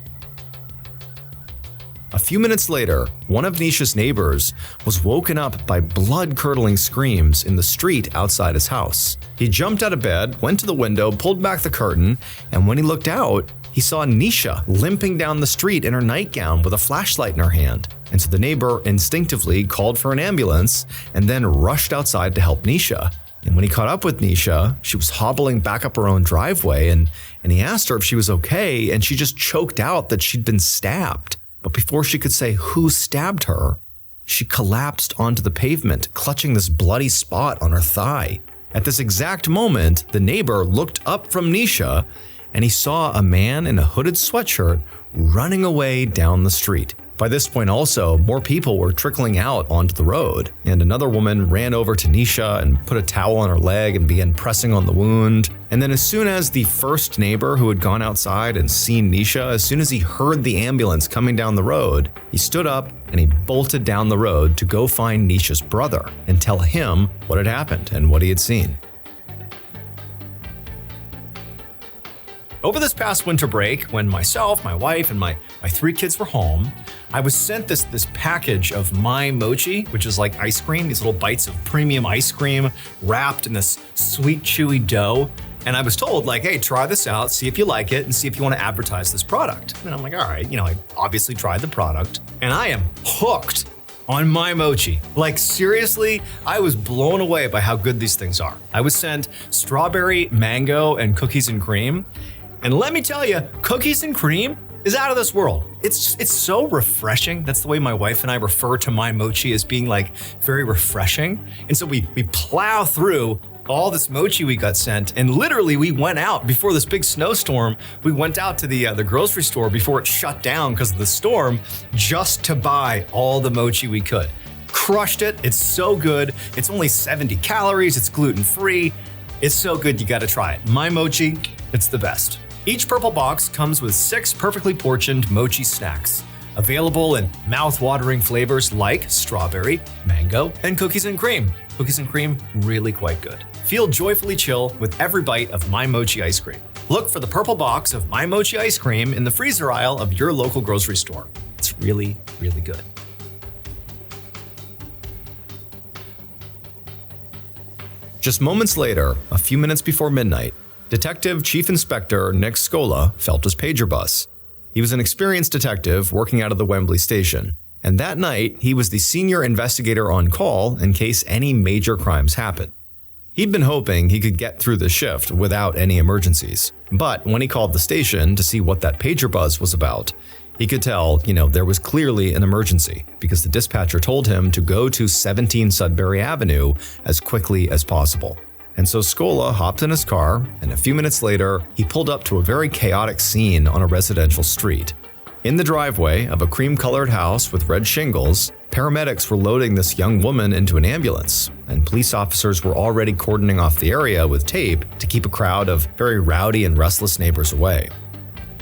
A few minutes later, one of Nisha's neighbors was woken up by blood-curdling screams in the street outside his house. He jumped out of bed, went to the window, pulled back the curtain, and when he looked out, he saw Nisha limping down the street in her nightgown with a flashlight in her hand. And so the neighbor instinctively called for an ambulance and then rushed outside to help Nisha. And when he caught up with Nisha, she was hobbling back up her own driveway, and he asked her if she was okay, and she just choked out that she'd been stabbed. But before she could say who stabbed her, she collapsed onto the pavement, clutching this bloody spot on her thigh. At this exact moment, the neighbor looked up from Nisha, and he saw a man in a hooded sweatshirt running away down the street. By this point also, more people were trickling out onto the road, and another woman ran over to Nisha and put a towel on her leg and began pressing on the wound. And then as soon as the first neighbor who had gone outside and seen Nisha, as soon as he heard the ambulance coming down the road, he stood up and he bolted down the road to go find Nisha's brother and tell him what had happened and what he had seen. Over this past winter break, when myself, my wife, and my 3 kids were home, I was sent this package of My Mochi, which is like ice cream, these little bites of premium ice cream wrapped in this sweet, chewy dough. And I was told, like, hey, try this out, see if you like it, and see if you want to advertise this product. And I'm like, all right, I obviously tried the product, and I am hooked on My Mochi. Like, seriously, I was blown away by how good these things are. I was sent strawberry, mango, and cookies and cream. And let me tell you, cookies and cream is out of this world. It's so refreshing. That's the way my wife and I refer to My Mochi, as being like very refreshing. And so we plow through all this mochi we got sent, and literally we went out before this big snowstorm. We went out to the grocery store before it shut down because of the storm, just to buy all the mochi we could. Crushed it. It's so good. It's only 70 calories. It's gluten-free. It's so good, you gotta try it. My Mochi, it's the best. Each purple box comes with 6 perfectly portioned mochi snacks, available in mouth-watering flavors like strawberry, mango, and cookies and cream. Cookies and cream, really quite good. Feel joyfully chill with every bite of My Mochi ice cream. Look for the purple box of My Mochi ice cream in the freezer aisle of your local grocery store. It's really, really good. Just moments later, a few minutes before midnight, Detective Chief Inspector Nick Scola felt his pager buzz. He was an experienced detective working out of the Wembley station, and that night he was the senior investigator on call in case any major crimes happened. He'd been hoping he could get through the shift without any emergencies, but when he called the station to see what that pager buzz was about, he could tell, there was clearly an emergency because the dispatcher told him to go to 17 Sudbury Avenue as quickly as possible. And so Scola hopped in his car, and a few minutes later, he pulled up to a very chaotic scene on a residential street. In the driveway of a cream-colored house with red shingles, paramedics were loading this young woman into an ambulance, and police officers were already cordoning off the area with tape to keep a crowd of very rowdy and restless neighbors away.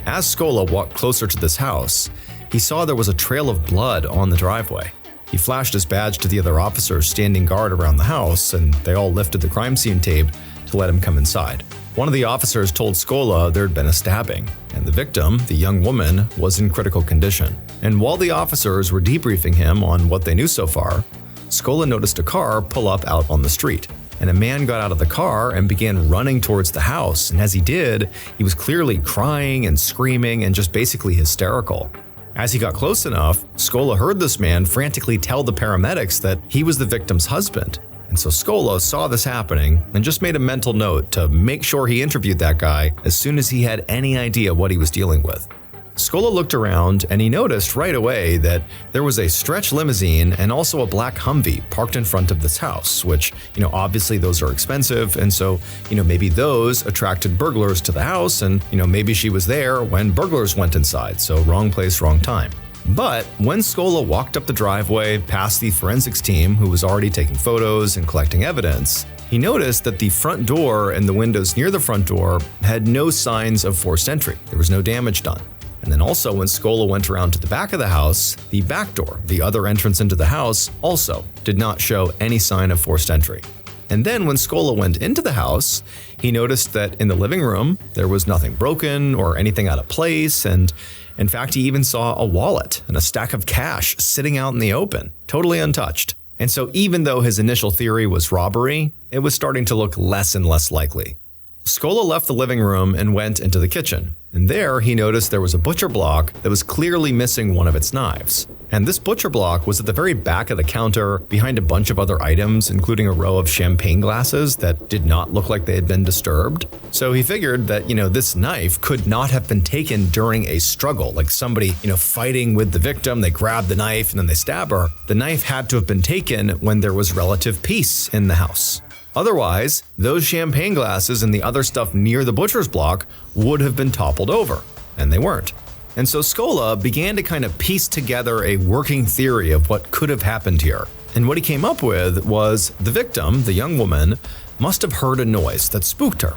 As Scola walked closer to this house, he saw there was a trail of blood on the driveway. He flashed his badge to the other officers standing guard around the house, and they all lifted the crime scene tape to let him come inside. One of the officers told Scola there had been a stabbing, and the victim, the young woman, was in critical condition. And while the officers were debriefing him on what they knew so far, Scola noticed a car pull up out on the street, and a man got out of the car and began running towards the house, and as he did, he was clearly crying and screaming and just basically hysterical. As he got close enough, Scola heard this man frantically tell the paramedics that he was the victim's husband. And so Scola saw this happening and just made a mental note to make sure he interviewed that guy as soon as he had any idea what he was dealing with. Scola looked around and he noticed right away that there was a stretch limousine and also a black Humvee parked in front of this house, which, obviously those are expensive. And so, maybe those attracted burglars to the house and, maybe she was there when burglars went inside. So wrong place, wrong time. But when Scola walked up the driveway past the forensics team who was already taking photos and collecting evidence, he noticed that the front door and the windows near the front door had no signs of forced entry. There was no damage done. And then also when Scola went around to the back of the house, the back door, the other entrance into the house, also did not show any sign of forced entry. And then when Scola went into the house, he noticed that in the living room, there was nothing broken or anything out of place, and in fact, he even saw a wallet and a stack of cash sitting out in the open, totally untouched. And so even though his initial theory was robbery, it was starting to look less and less likely. Scola left the living room and went into the kitchen, and there he noticed there was a butcher block that was clearly missing one of its knives. And this butcher block was at the very back of the counter behind a bunch of other items, including a row of champagne glasses that did not look like they had been disturbed. So he figured that, this knife could not have been taken during a struggle, like somebody, fighting with the victim, they grab the knife and then they stab her. The knife had to have been taken when there was relative peace in the house. Otherwise, those champagne glasses and the other stuff near the butcher's block would have been toppled over, and they weren't. And so Scola began to kind of piece together a working theory of what could have happened here. And what he came up with was the victim, the young woman, must have heard a noise that spooked her.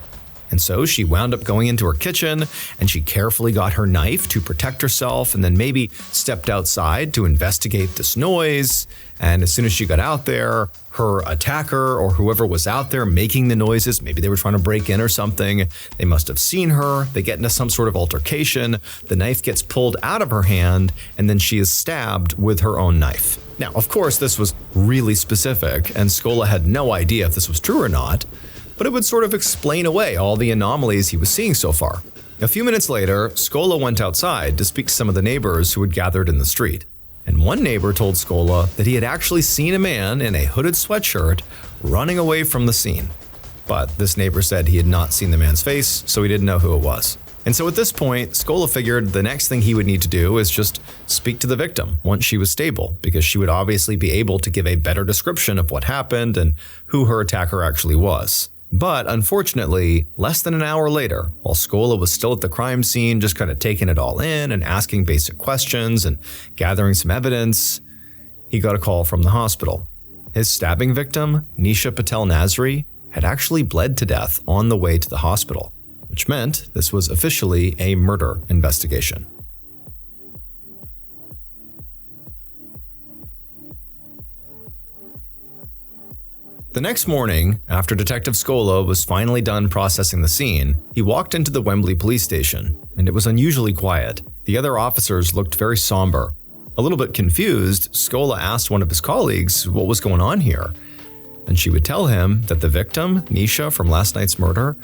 And so she wound up going into her kitchen and she carefully got her knife to protect herself and then maybe stepped outside to investigate this noise. And as soon as she got out there, her attacker or whoever was out there making the noises, maybe they were trying to break in or something, they must have seen her, they get into some sort of altercation, the knife gets pulled out of her hand, and then she is stabbed with her own knife. Now, of course, this was really specific, and Scola had no idea if this was true or not, but it would sort of explain away all the anomalies he was seeing so far. A few minutes later, Scola went outside to speak to some of the neighbors who had gathered in the street. And one neighbor told Scola that he had actually seen a man in a hooded sweatshirt running away from the scene. But this neighbor said he had not seen the man's face, so he didn't know who it was. And so at this point, Scola figured the next thing he would need to do is just speak to the victim once she was stable, because she would obviously be able to give a better description of what happened and who her attacker actually was. But unfortunately, less than an hour later, while Scola was still at the crime scene, just kind of taking it all in and asking basic questions and gathering some evidence, he got a call from the hospital. His stabbing victim, Nisha Patel Nasri, had actually bled to death on the way to the hospital, which meant this was officially a murder investigation. The next morning, after Detective Scola was finally done processing the scene, he walked into the Wembley police station, and it was unusually quiet. The other officers looked very somber. A little bit confused, Scola asked one of his colleagues what was going on here, and she would tell him that the victim, Nisha from last night's murder,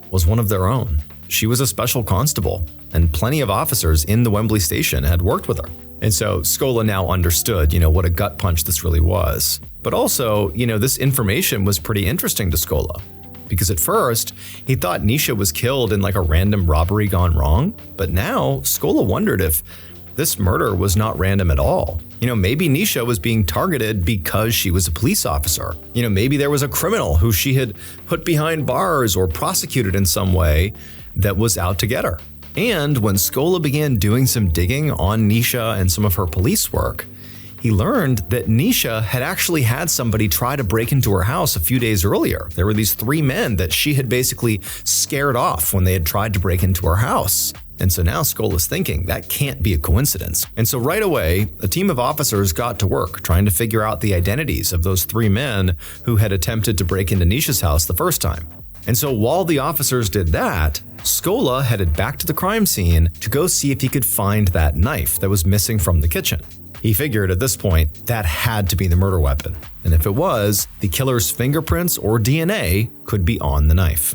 was one of their own. She was a special constable, and plenty of officers in the Wembley station had worked with her. And so Scola now understood, what a gut punch this really was. But also, this information was pretty interesting to Scola. Because at first, he thought Nisha was killed in like a random robbery gone wrong. But now, Scola wondered if this murder was not random at all. Maybe Nisha was being targeted because she was a police officer. Maybe there was a criminal who she had put behind bars or prosecuted in some way that was out to get her. And when Scola began doing some digging on Nisha and some of her police work, he learned that Nisha had actually had somebody try to break into her house a few days earlier. There were these 3 men that she had basically scared off when they had tried to break into her house. And so now Scola's thinking that can't be a coincidence. And so right away, a team of officers got to work trying to figure out the identities of those 3 men who had attempted to break into Nisha's house the first time. And so while the officers did that, Scola headed back to the crime scene to go see if he could find that knife that was missing from the kitchen. He figured at this point that had to be the murder weapon, and if it was, the killer's fingerprints or DNA could be on the knife.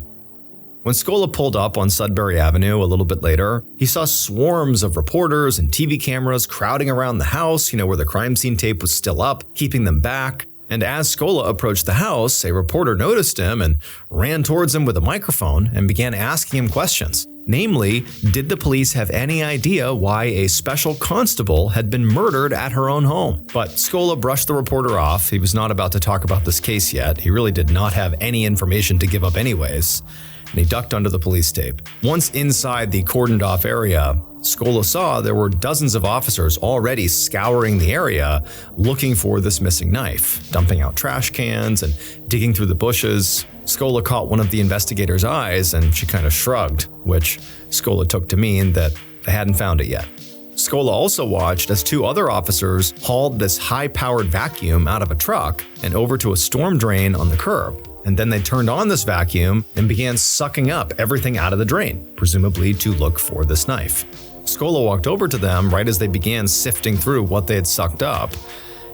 When Scola pulled up on Sudbury Avenue a little bit later, he saw swarms of reporters and TV cameras crowding around the house, where the crime scene tape was still up, keeping them back. And as Scola approached the house, a reporter noticed him and ran towards him with a microphone and began asking him questions. Namely, did the police have any idea why a special constable had been murdered at her own home? But Scola brushed the reporter off. He was not about to talk about this case yet. He really did not have any information to give up anyways. And he ducked under the police tape. Once inside the cordoned off area, Scola saw there were dozens of officers already scouring the area looking for this missing knife, dumping out trash cans and digging through the bushes. Scola caught one of the investigators' eyes and she kind of shrugged, which Scola took to mean that they hadn't found it yet. Scola also watched as 2 other officers hauled this high-powered vacuum out of a truck and over to a storm drain on the curb. And then they turned on this vacuum and began sucking up everything out of the drain, presumably to look for this knife. Scola walked over to them right as they began sifting through what they had sucked up.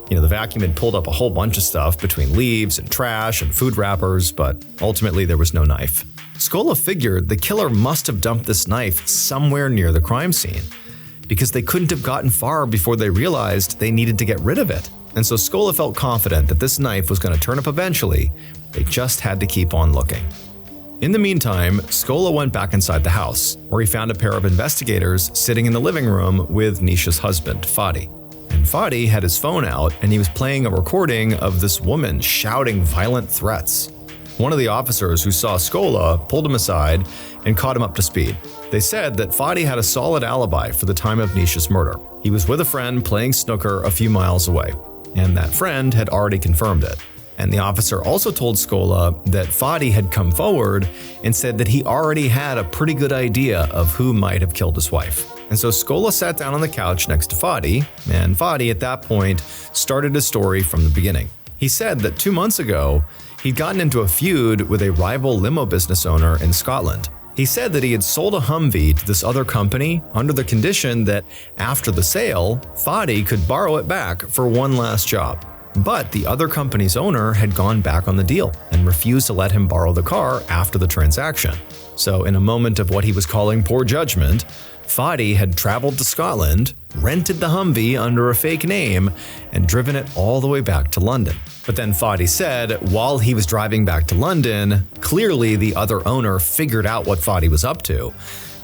The vacuum had pulled up a whole bunch of stuff between leaves and trash and food wrappers, but ultimately there was no knife. Scola figured the killer must have dumped this knife somewhere near the crime scene, because they couldn't have gotten far before they realized they needed to get rid of it. And so Scola felt confident that this knife was going to turn up eventually. They just had to keep on looking. In the meantime, Scola went back inside the house, where he found a pair of investigators sitting in the living room with Nisha's husband, Fadi. And Fadi had his phone out and he was playing a recording of this woman shouting violent threats. One of the officers who saw Scola pulled him aside and caught him up to speed. They said that Fadi had a solid alibi for the time of Nisha's murder. He was with a friend playing snooker a few miles away, and that friend had already confirmed it. And the officer also told Scola that Fadi had come forward and said that he already had a pretty good idea of who might have killed his wife. And so Scola sat down on the couch next to Fadi, and Fadi at that point started his story from the beginning. He said that 2 months ago, he'd gotten into a feud with a rival limo business owner in Scotland. He said that he had sold a Humvee to this other company under the condition that after the sale, Fadi could borrow it back for one last job. But the other company's owner had gone back on the deal and refused to let him borrow the car after the transaction. So in a moment of what he was calling poor judgment, Fadi had traveled to Scotland, rented the Humvee under a fake name, and driven it all the way back to London. But then Fadi said while he was driving back to London, clearly the other owner figured out what Fadi was up to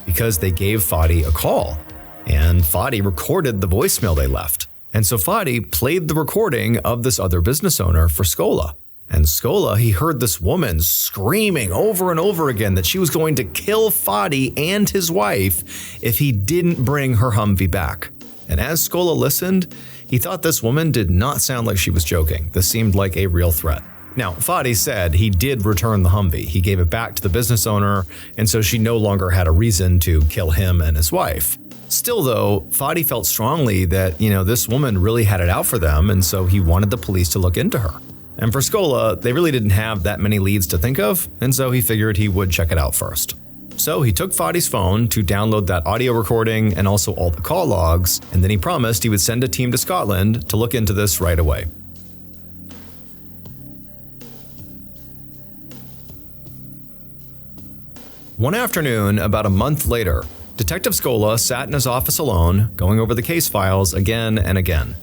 because they gave Fadi a call, and Fadi recorded the voicemail they left. And so Fadi played the recording of this other business owner for Scola. And Scola, he heard this woman screaming over and over again that she was going to kill Fadi and his wife if he didn't bring her Humvee back. And as Scola listened, he thought this woman did not sound like she was joking. This seemed like a real threat. Now, Fadi said he did return the Humvee. He gave it back to the business owner, and so she no longer had a reason to kill him and his wife. Still though, Fadi felt strongly that, this woman really had it out for them, and so he wanted the police to look into her. And for Scola, they really didn't have that many leads to think of, and so he figured he would check it out first. So he took Fadi's phone to download that audio recording and also all the call logs, and then he promised he would send a team to Scotland to look into this right away. One afternoon, about a month later, Detective Scola sat in his office alone, going over the case files again and again.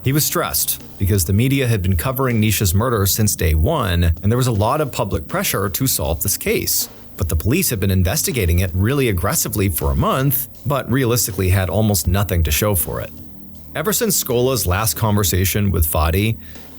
He was stressed because the media had been covering Nisha's murder since day one, and there was a lot of public pressure to solve this case. But the police had been investigating it really aggressively for a month, but realistically had almost nothing to show for it. Ever since Scola's last conversation with Fadi,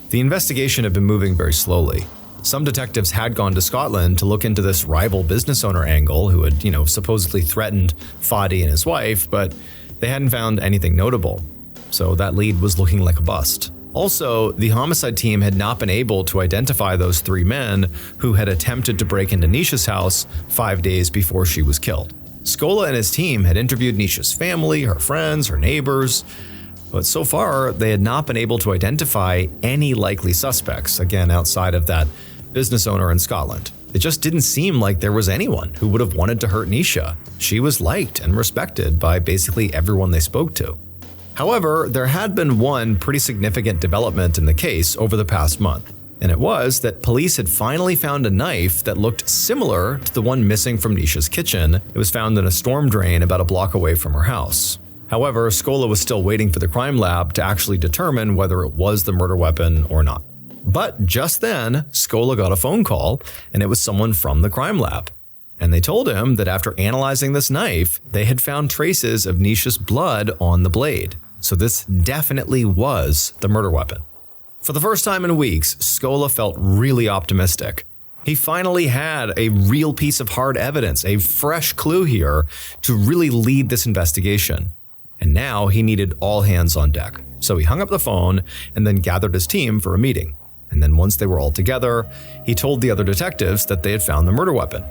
the investigation had been moving very slowly. Some detectives had gone to Scotland to look into this rival business owner angle who had, supposedly threatened Fadi and his wife, but they hadn't found anything notable. So that lead was looking like a bust. Also, the homicide team had not been able to identify those 3 men who had attempted to break into Nisha's house 5 days before she was killed. Scola and his team had interviewed Nisha's family, her friends, her neighbors, but so far they had not been able to identify any likely suspects, again outside of that business owner in Scotland. It just didn't seem like there was anyone who would have wanted to hurt Nisha. She was liked and respected by basically everyone they spoke to. However, there had been one pretty significant development in the case over the past month, and it was that police had finally found a knife that looked similar to the one missing from Nisha's kitchen. It was found in a storm drain about a block away from her house. However, Scola was still waiting for the crime lab to actually determine whether it was the murder weapon or not. But just then, Scola got a phone call, and it was someone from the crime lab. And they told him that after analyzing this knife, they had found traces of Nisha's blood on the blade. So this definitely was the murder weapon. For the first time in weeks, Scola felt really optimistic. He finally had a real piece of hard evidence, a fresh clue here to really lead this investigation. And now he needed all hands on deck. So he hung up the phone and then gathered his team for a meeting. And then once they were all together, he told the other detectives that they had found the murder weapon.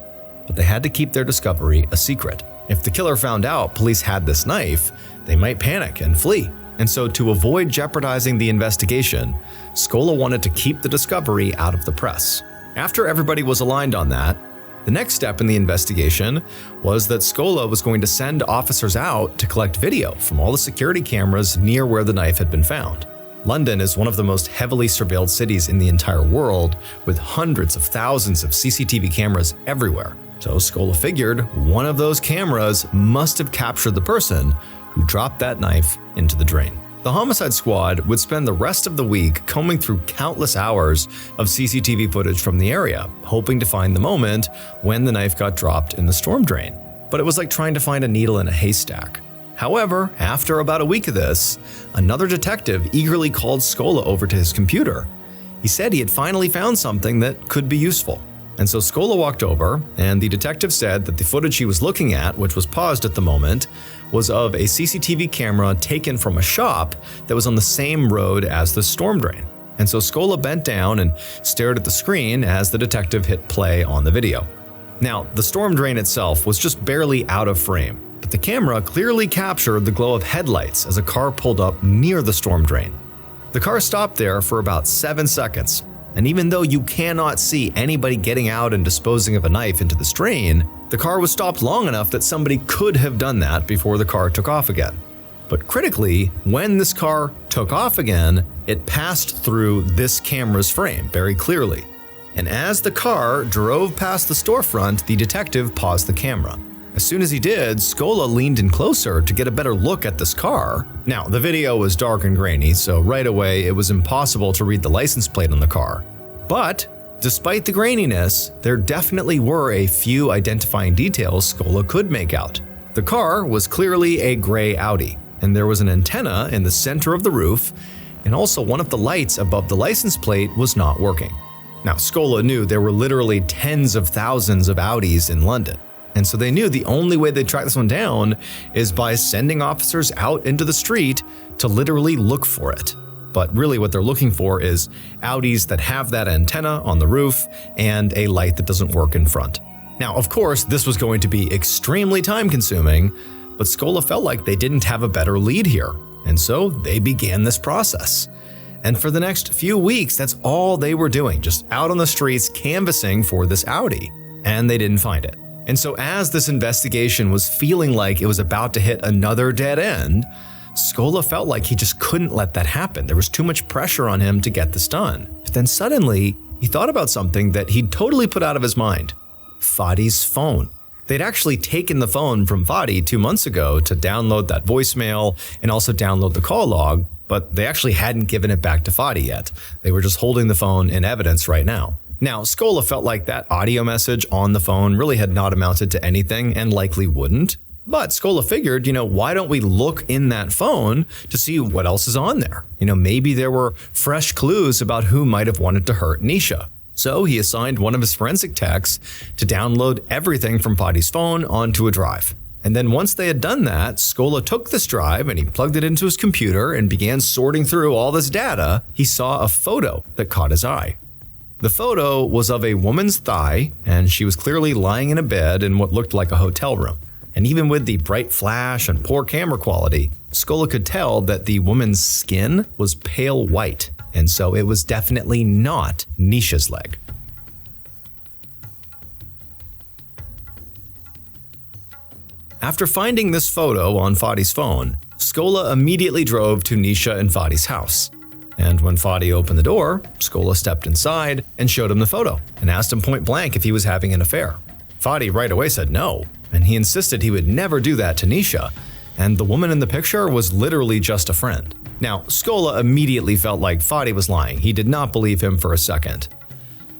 But they had to keep their discovery a secret. If the killer found out police had this knife, they might panic and flee. And so to avoid jeopardizing the investigation, Scola wanted to keep the discovery out of the press. After everybody was aligned on that, the next step in the investigation was that Scola was going to send officers out to collect video from all the security cameras near where the knife had been found. London is one of the most heavily surveilled cities in the entire world, with hundreds of thousands of CCTV cameras everywhere. So Scola figured one of those cameras must have captured the person who dropped that knife into the drain. The homicide squad would spend the rest of the week combing through countless hours of CCTV footage from the area, hoping to find the moment when the knife got dropped in the storm drain. But it was like trying to find a needle in a haystack. However, after about a week of this, another detective eagerly called Scola over to his computer. He said he had finally found something that could be useful. And so Scola walked over, and the detective said that the footage he was looking at, which was paused at the moment, was of a CCTV camera taken from a shop that was on the same road as the storm drain. And so Scola bent down and stared at the screen as the detective hit play on the video. Now, the storm drain itself was just barely out of frame, but the camera clearly captured the glow of headlights as a car pulled up near the storm drain. The car stopped there for about 7 seconds. And even though you cannot see anybody getting out and disposing of a knife into the drain, the car was stopped long enough that somebody could have done that before the car took off again. But critically, when this car took off again, it passed through this camera's frame very clearly. And as the car drove past the storefront, the detective paused the camera. As soon as he did, Scola leaned in closer to get a better look at this car. Now, the video was dark and grainy, so right away it was impossible to read the license plate on the car. But despite the graininess, there definitely were a few identifying details Scola could make out. The car was clearly a gray Audi, and there was an antenna in the center of the roof, and also one of the lights above the license plate was not working. Now, Scola knew there were literally tens of thousands of Audis in London. And so they knew the only way they'd track this one down is by sending officers out into the street to literally look for it. But really what they're looking for is Audis that have that antenna on the roof and a light that doesn't work in front. Now, of course, this was going to be extremely time-consuming, but Scola felt like they didn't have a better lead here. And so they began this process. And for the next few weeks, that's all they were doing, just out on the streets canvassing for this Audi. And they didn't find it. And so as this investigation was feeling like it was about to hit another dead end, Scola felt like he just couldn't let that happen. There was too much pressure on him to get this done. But then suddenly, he thought about something that he'd totally put out of his mind. Fadi's phone. They'd actually taken the phone from Fadi 2 months ago to download that voicemail and also download the call log, but they actually hadn't given it back to Fadi yet. They were just holding the phone in evidence right now. Now, Scola felt like that audio message on the phone really had not amounted to anything and likely wouldn't. But Scola figured, why don't we look in that phone to see what else is on there? Maybe there were fresh clues about who might have wanted to hurt Nisha. So he assigned one of his forensic techs to download everything from Fadi's phone onto a drive. And then once they had done that, Scola took this drive and he plugged it into his computer and began sorting through all this data. He saw a photo that caught his eye. The photo was of a woman's thigh, and she was clearly lying in a bed in what looked like a hotel room. And even with the bright flash and poor camera quality, Scola could tell that the woman's skin was pale white, and so it was definitely not Nisha's leg. After finding this photo on Fadi's phone, Scola immediately drove to Nisha and Fadi's house. And when Fadi opened the door, Scola stepped inside and showed him the photo and asked him point blank if he was having an affair. Fadi right away said no, and he insisted he would never do that to Nisha, and the woman in the picture was literally just a friend. Now, Scola immediately felt like Fadi was lying. He did not believe him for a second.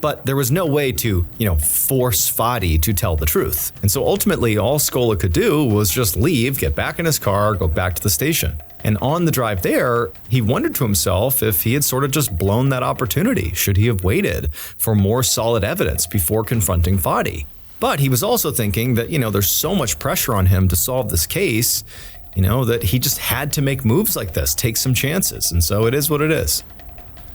But there was no way to, force Fadi to tell the truth. And so ultimately, all Scola could do was just leave, get back in his car, go back to the station. And on the drive there, he wondered to himself if he had sort of just blown that opportunity. Should he have waited for more solid evidence before confronting Fadi? But he was also thinking that, there's so much pressure on him to solve this case, that he just had to make moves like this, take some chances. And so it is what it is.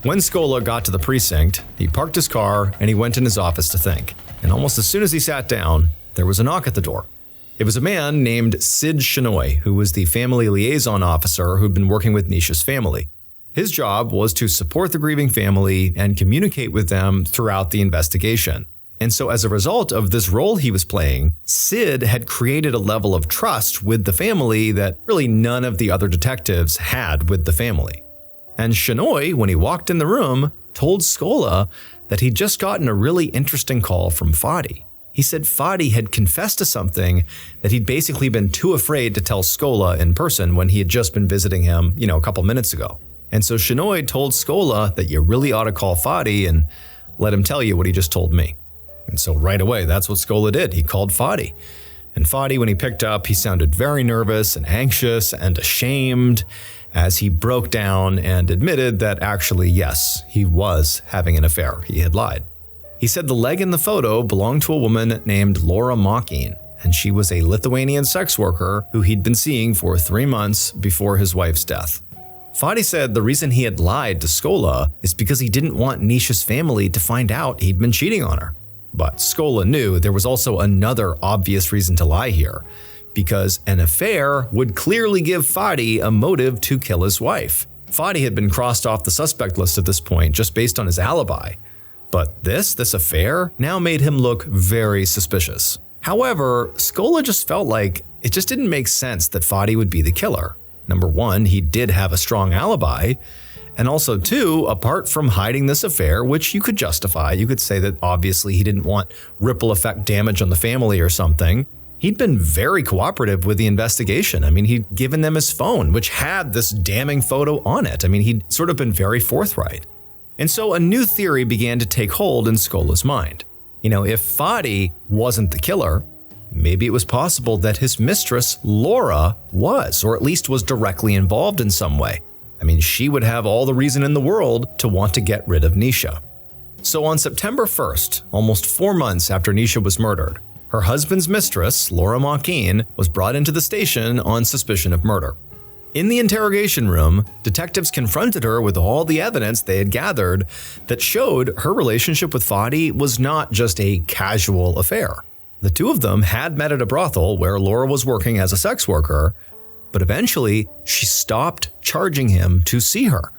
When Scola got to the precinct, he parked his car and he went in his office to think. And almost as soon as he sat down, there was a knock at the door. It was a man named Sid Shenoy, who was the family liaison officer who'd been working with Nisha's family. His job was to support the grieving family and communicate with them throughout the investigation. And so as a result of this role he was playing, Sid had created a level of trust with the family that really none of the other detectives had with the family. And Shenoy, when he walked in the room, told Scola that he'd just gotten a really interesting call from Fadi. He said Fadi had confessed to something that he'd basically been too afraid to tell Scola in person when he had just been visiting him, a couple minutes ago. And so Shenoy told Scola that you really ought to call Fadi and let him tell you what he just told me. And so right away, that's what Scola did. He called Fadi. And Fadi, when he picked up, he sounded very nervous and anxious and ashamed as he broke down and admitted that actually, yes, he was having an affair. He had lied. He said the leg in the photo belonged to a woman named Laura Mocking, and she was a Lithuanian sex worker who he'd been seeing for 3 months before his wife's death. Fadi said the reason he had lied to Scola is because he didn't want Nisha's family to find out he'd been cheating on her. But Scola knew there was also another obvious reason to lie here, because an affair would clearly give Fadi a motive to kill his wife. Fadi had been crossed off the suspect list at this point just based on his alibi. But this affair now made him look very suspicious. However, Scola just felt like it just didn't make sense that Fadi would be the killer. Number one, he did have a strong alibi. And also two, apart from hiding this affair, which you could justify, you could say that obviously he didn't want ripple effect damage on the family or something. He'd been very cooperative with the investigation. He'd given them his phone, which had this damning photo on it. He'd sort of been very forthright. And so a new theory began to take hold in Scola's mind. If Fadi wasn't the killer, maybe it was possible that his mistress, Laura, was, or at least was directly involved in some way. She would have all the reason in the world to want to get rid of Nisha. So on September 1st, almost 4 months after Nisha was murdered, her husband's mistress, Laura Mocking, was brought into the station on suspicion of murder. In the interrogation room, detectives confronted her with all the evidence they had gathered that showed her relationship with Fadi was not just a casual affair. The two of them had met at a brothel where Laura was working as a sex worker, but eventually she stopped charging him to see her,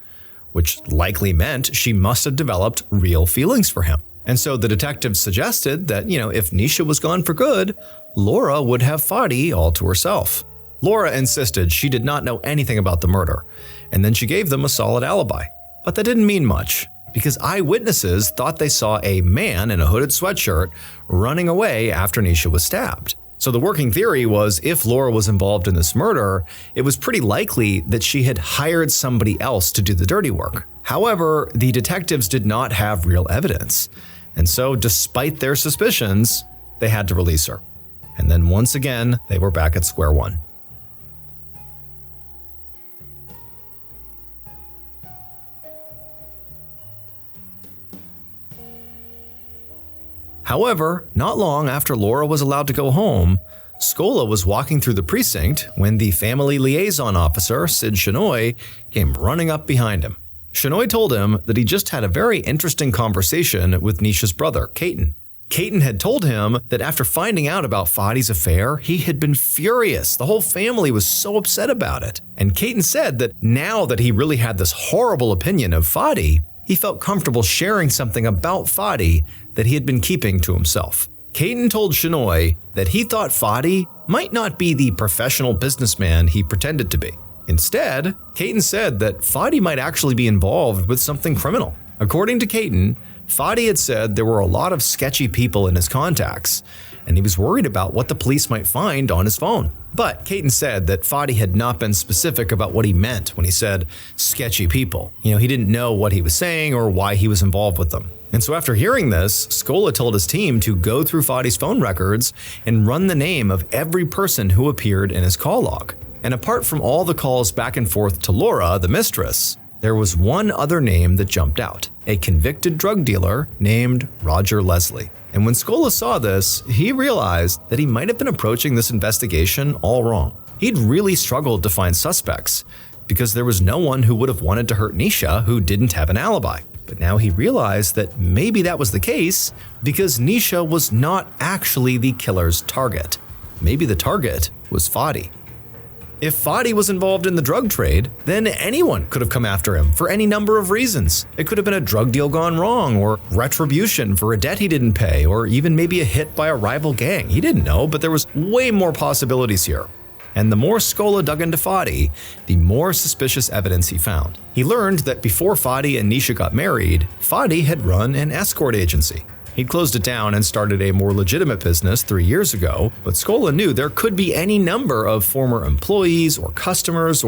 which likely meant she must have developed real feelings for him. And so the detectives suggested that, if Nisha was gone for good, Laura would have Fadi all to herself. Laura insisted she did not know anything about the murder, and then she gave them a solid alibi. But that didn't mean much, because eyewitnesses thought they saw a man in a hooded sweatshirt running away after Nisha was stabbed. So the working theory was if Laura was involved in this murder, it was pretty likely that she had hired somebody else to do the dirty work. However, the detectives did not have real evidence, and so despite their suspicions, they had to release her. And then once again, they were back at square one. However, not long after Laura was allowed to go home, Scola was walking through the precinct when the family liaison officer, Sid Shenoy, came running up behind him. Shenoy told him that he just had a very interesting conversation with Nisha's brother, Caton. Caton had told him that after finding out about Fadi's affair, he had been furious. The whole family was so upset about it. And Caton said that now that he really had this horrible opinion of Fadi, he felt comfortable sharing something about Fadi that he had been keeping to himself. Caton told Shenoy that he thought Fadi might not be the professional businessman he pretended to be. Instead, Caton said that Fadi might actually be involved with something criminal. According to Caton, Fadi had said there were a lot of sketchy people in his contacts, and he was worried about what the police might find on his phone. But Caton said that Fadi had not been specific about what he meant when he said sketchy people. He didn't know what he was saying or why he was involved with them. And so after hearing this, Scola told his team to go through Fadi's phone records and run the name of every person who appeared in his call log. And apart from all the calls back and forth to Laura, the mistress, there was one other name that jumped out, a convicted drug dealer named Roger Leslie. And when Scola saw this, he realized that he might have been approaching this investigation all wrong. He'd really struggled to find suspects because there was no one who would have wanted to hurt Nisha who didn't have an alibi. But now he realized that maybe that was the case because Nisha was not actually the killer's target. Maybe the target was Fadi. If Fadi was involved in the drug trade, then anyone could have come after him for any number of reasons. It could have been a drug deal gone wrong, or retribution for a debt he didn't pay, or even maybe a hit by a rival gang. He didn't know, but there was way more possibilities here. And the more Scola dug into Fadi, the more suspicious evidence he found. He learned that before Fadi and Nisha got married, Fadi had run an escort agency. He'd closed it down and started a more legitimate business 3 years ago, but Scola knew there could be any number of former employees or customers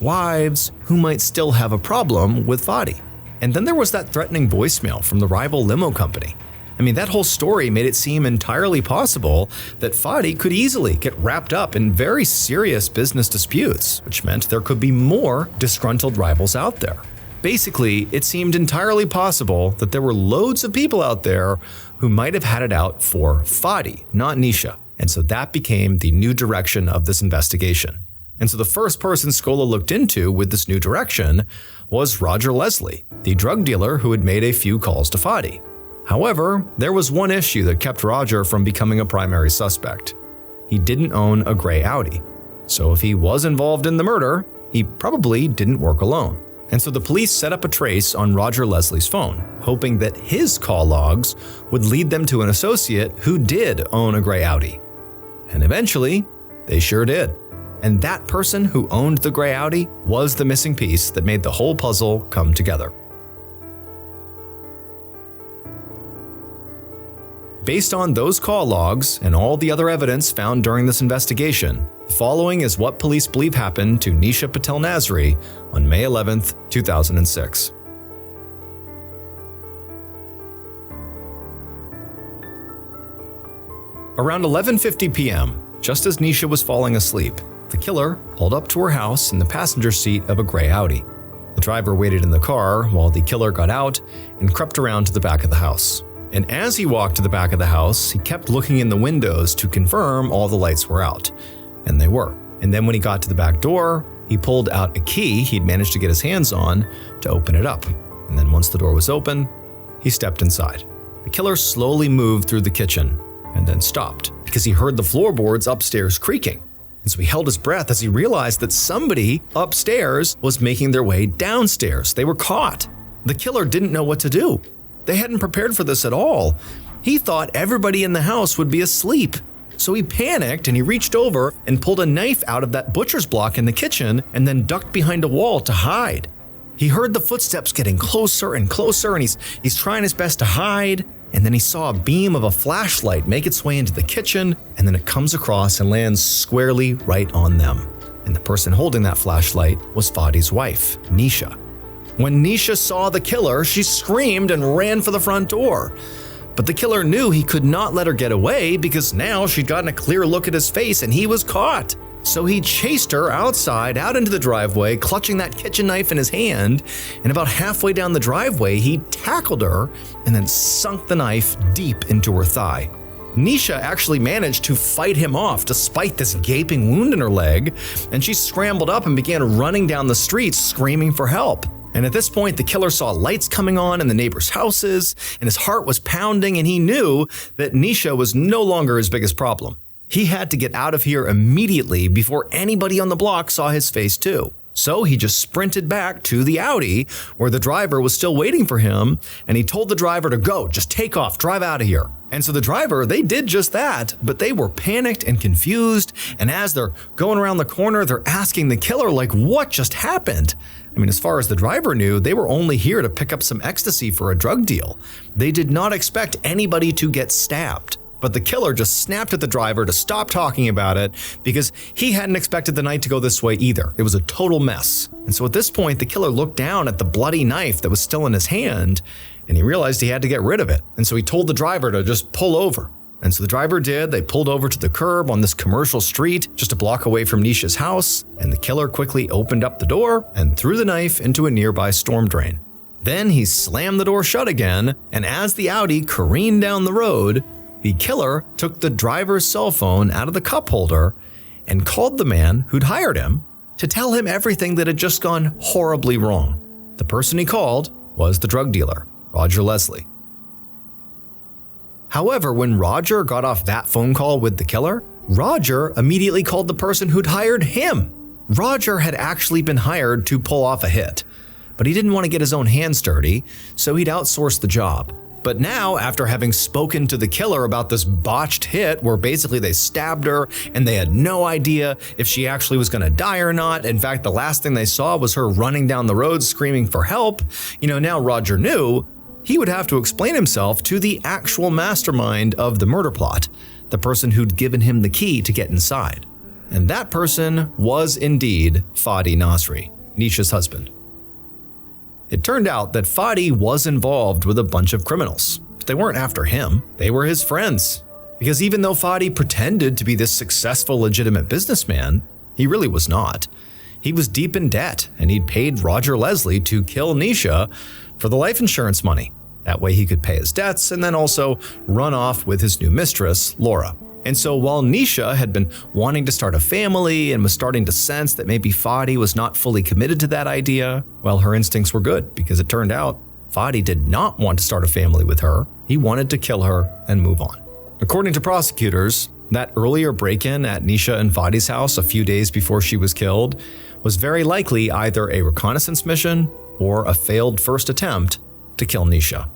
wives who might still have a problem with Fadi. And then there was that threatening voicemail from the rival limo company. I mean, that whole story made it seem entirely possible that Fadi could easily get wrapped up in very serious business disputes, which meant there could be more disgruntled rivals out there. Basically, it seemed entirely possible that there were loads of people out there who might have had it out for Fadi, not Nisha. And so that became the new direction of this investigation. And so the first person Scola looked into with this new direction was Roger Leslie, the drug dealer who had made a few calls to Fadi. However, there was one issue that kept Roger from becoming a primary suspect. He didn't own a gray Audi. So if he was involved in the murder, he probably didn't work alone. And so the police set up a trace on Roger Leslie's phone, hoping that his call logs would lead them to an associate who did own a gray Audi. And eventually, they sure did. And that person who owned the gray Audi was the missing piece that made the whole puzzle come together. Based on those call logs and all the other evidence found during this investigation, the following is what police believe happened to Nisha Patel Nasri on May 11, 2006. Around 11:50 p.m., just as Nisha was falling asleep, the killer pulled up to her house in the passenger seat of a gray Audi. The driver waited in the car while the killer got out and crept around to the back of the house. And as he walked to the back of the house, he kept looking in the windows to confirm all the lights were out. And they were. And then when he got to the back door, he pulled out a key he'd managed to get his hands on to open it up. And then once the door was open, he stepped inside. The killer slowly moved through the kitchen and then stopped because he heard the floorboards upstairs creaking. And so he held his breath as he realized that somebody upstairs was making their way downstairs. They were caught. The killer didn't know what to do. They hadn't prepared for this at all. He thought everybody in the house would be asleep. So he panicked and he reached over and pulled a knife out of that butcher's block in the kitchen and then ducked behind a wall to hide. He heard the footsteps getting closer and closer and he's trying his best to hide. And then he saw a beam of a flashlight make its way into the kitchen, and then it comes across and lands squarely right on them. And the person holding that flashlight was Fadi's wife, Nisha. When Nisha saw the killer, she screamed and ran for the front door. But the killer knew he could not let her get away because now she'd gotten a clear look at his face and he was caught. So he chased her outside, out into the driveway, clutching that kitchen knife in his hand, and about halfway down the driveway, he tackled her and then sunk the knife deep into her thigh. Nisha actually managed to fight him off despite this gaping wound in her leg, and she scrambled up and began running down the street screaming for help. And at this point, the killer saw lights coming on in the neighbors' houses, and his heart was pounding, and he knew that Nisha was no longer his biggest problem. He had to get out of here immediately before anybody on the block saw his face too. So he just sprinted back to the Audi where the driver was still waiting for him, and he told the driver to go, just take off, drive out of here. And so the driver, they did just that, but they were panicked and confused, and as they're going around the corner, they're asking the killer, like, what just happened? I mean, as far as the driver knew, they were only here to pick up some ecstasy for a drug deal. They did not expect anybody to get stabbed. But the killer just snapped at the driver to stop talking about it because he hadn't expected the night to go this way either. It was a total mess. And so at this point, the killer looked down at the bloody knife that was still in his hand, and he realized he had to get rid of it. And so he told the driver to just pull over. And so the driver did. They pulled over to the curb on this commercial street just a block away from Nisha's house, and the killer quickly opened up the door and threw the knife into a nearby storm drain. Then he slammed the door shut again, and as the Audi careened down the road, the killer took the driver's cell phone out of the cup holder and called the man who'd hired him to tell him everything that had just gone horribly wrong. The person he called was the drug dealer, Roger Leslie. However, when Roger got off that phone call with the killer, Roger immediately called the person who'd hired him. Roger had actually been hired to pull off a hit, but he didn't want to get his own hands dirty, so he'd outsourced the job. But now, after having spoken to the killer about this botched hit where basically they stabbed her and they had no idea if she actually was going to die or not, in fact, the last thing they saw was her running down the road screaming for help, now Roger knew he would have to explain himself to the actual mastermind of the murder plot, the person who'd given him the key to get inside. And that person was indeed Fadi Nasri, Nisha's husband. It turned out that Fadi was involved with a bunch of criminals, but they weren't after him, they were his friends. Because even though Fadi pretended to be this successful, legitimate businessman, he really was not. He was deep in debt, and he'd paid Roger Leslie to kill Nisha for the life insurance money. That way he could pay his debts and then also run off with his new mistress, Laura. And so while Nisha had been wanting to start a family and was starting to sense that maybe Fadi was not fully committed to that idea, well, her instincts were good because it turned out Fadi did not want to start a family with her. He wanted to kill her and move on. According to prosecutors, that earlier break-in at Nisha and Fadi's house a few days before she was killed was very likely either a reconnaissance mission or a failed first attempt to kill Nisha.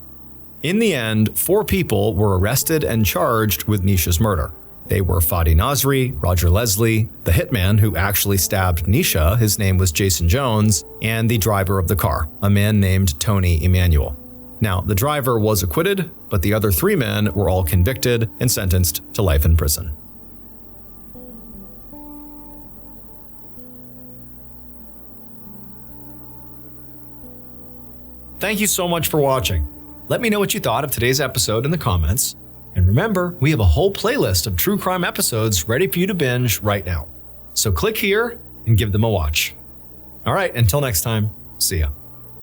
In the end, 4 people were arrested and charged with Nisha's murder. They were Fadi Nasri, Roger Leslie, the hitman who actually stabbed Nisha, his name was Jason Jones, and the driver of the car, a man named Tony Emanuel. Now, the driver was acquitted, but the other 3 men were all convicted and sentenced to life in prison. Thank you so much for watching. Let me know what you thought of today's episode in the comments. And remember, we have a whole playlist of true crime episodes ready for you to binge right now. So click here and give them a watch. All right, until next time, see ya.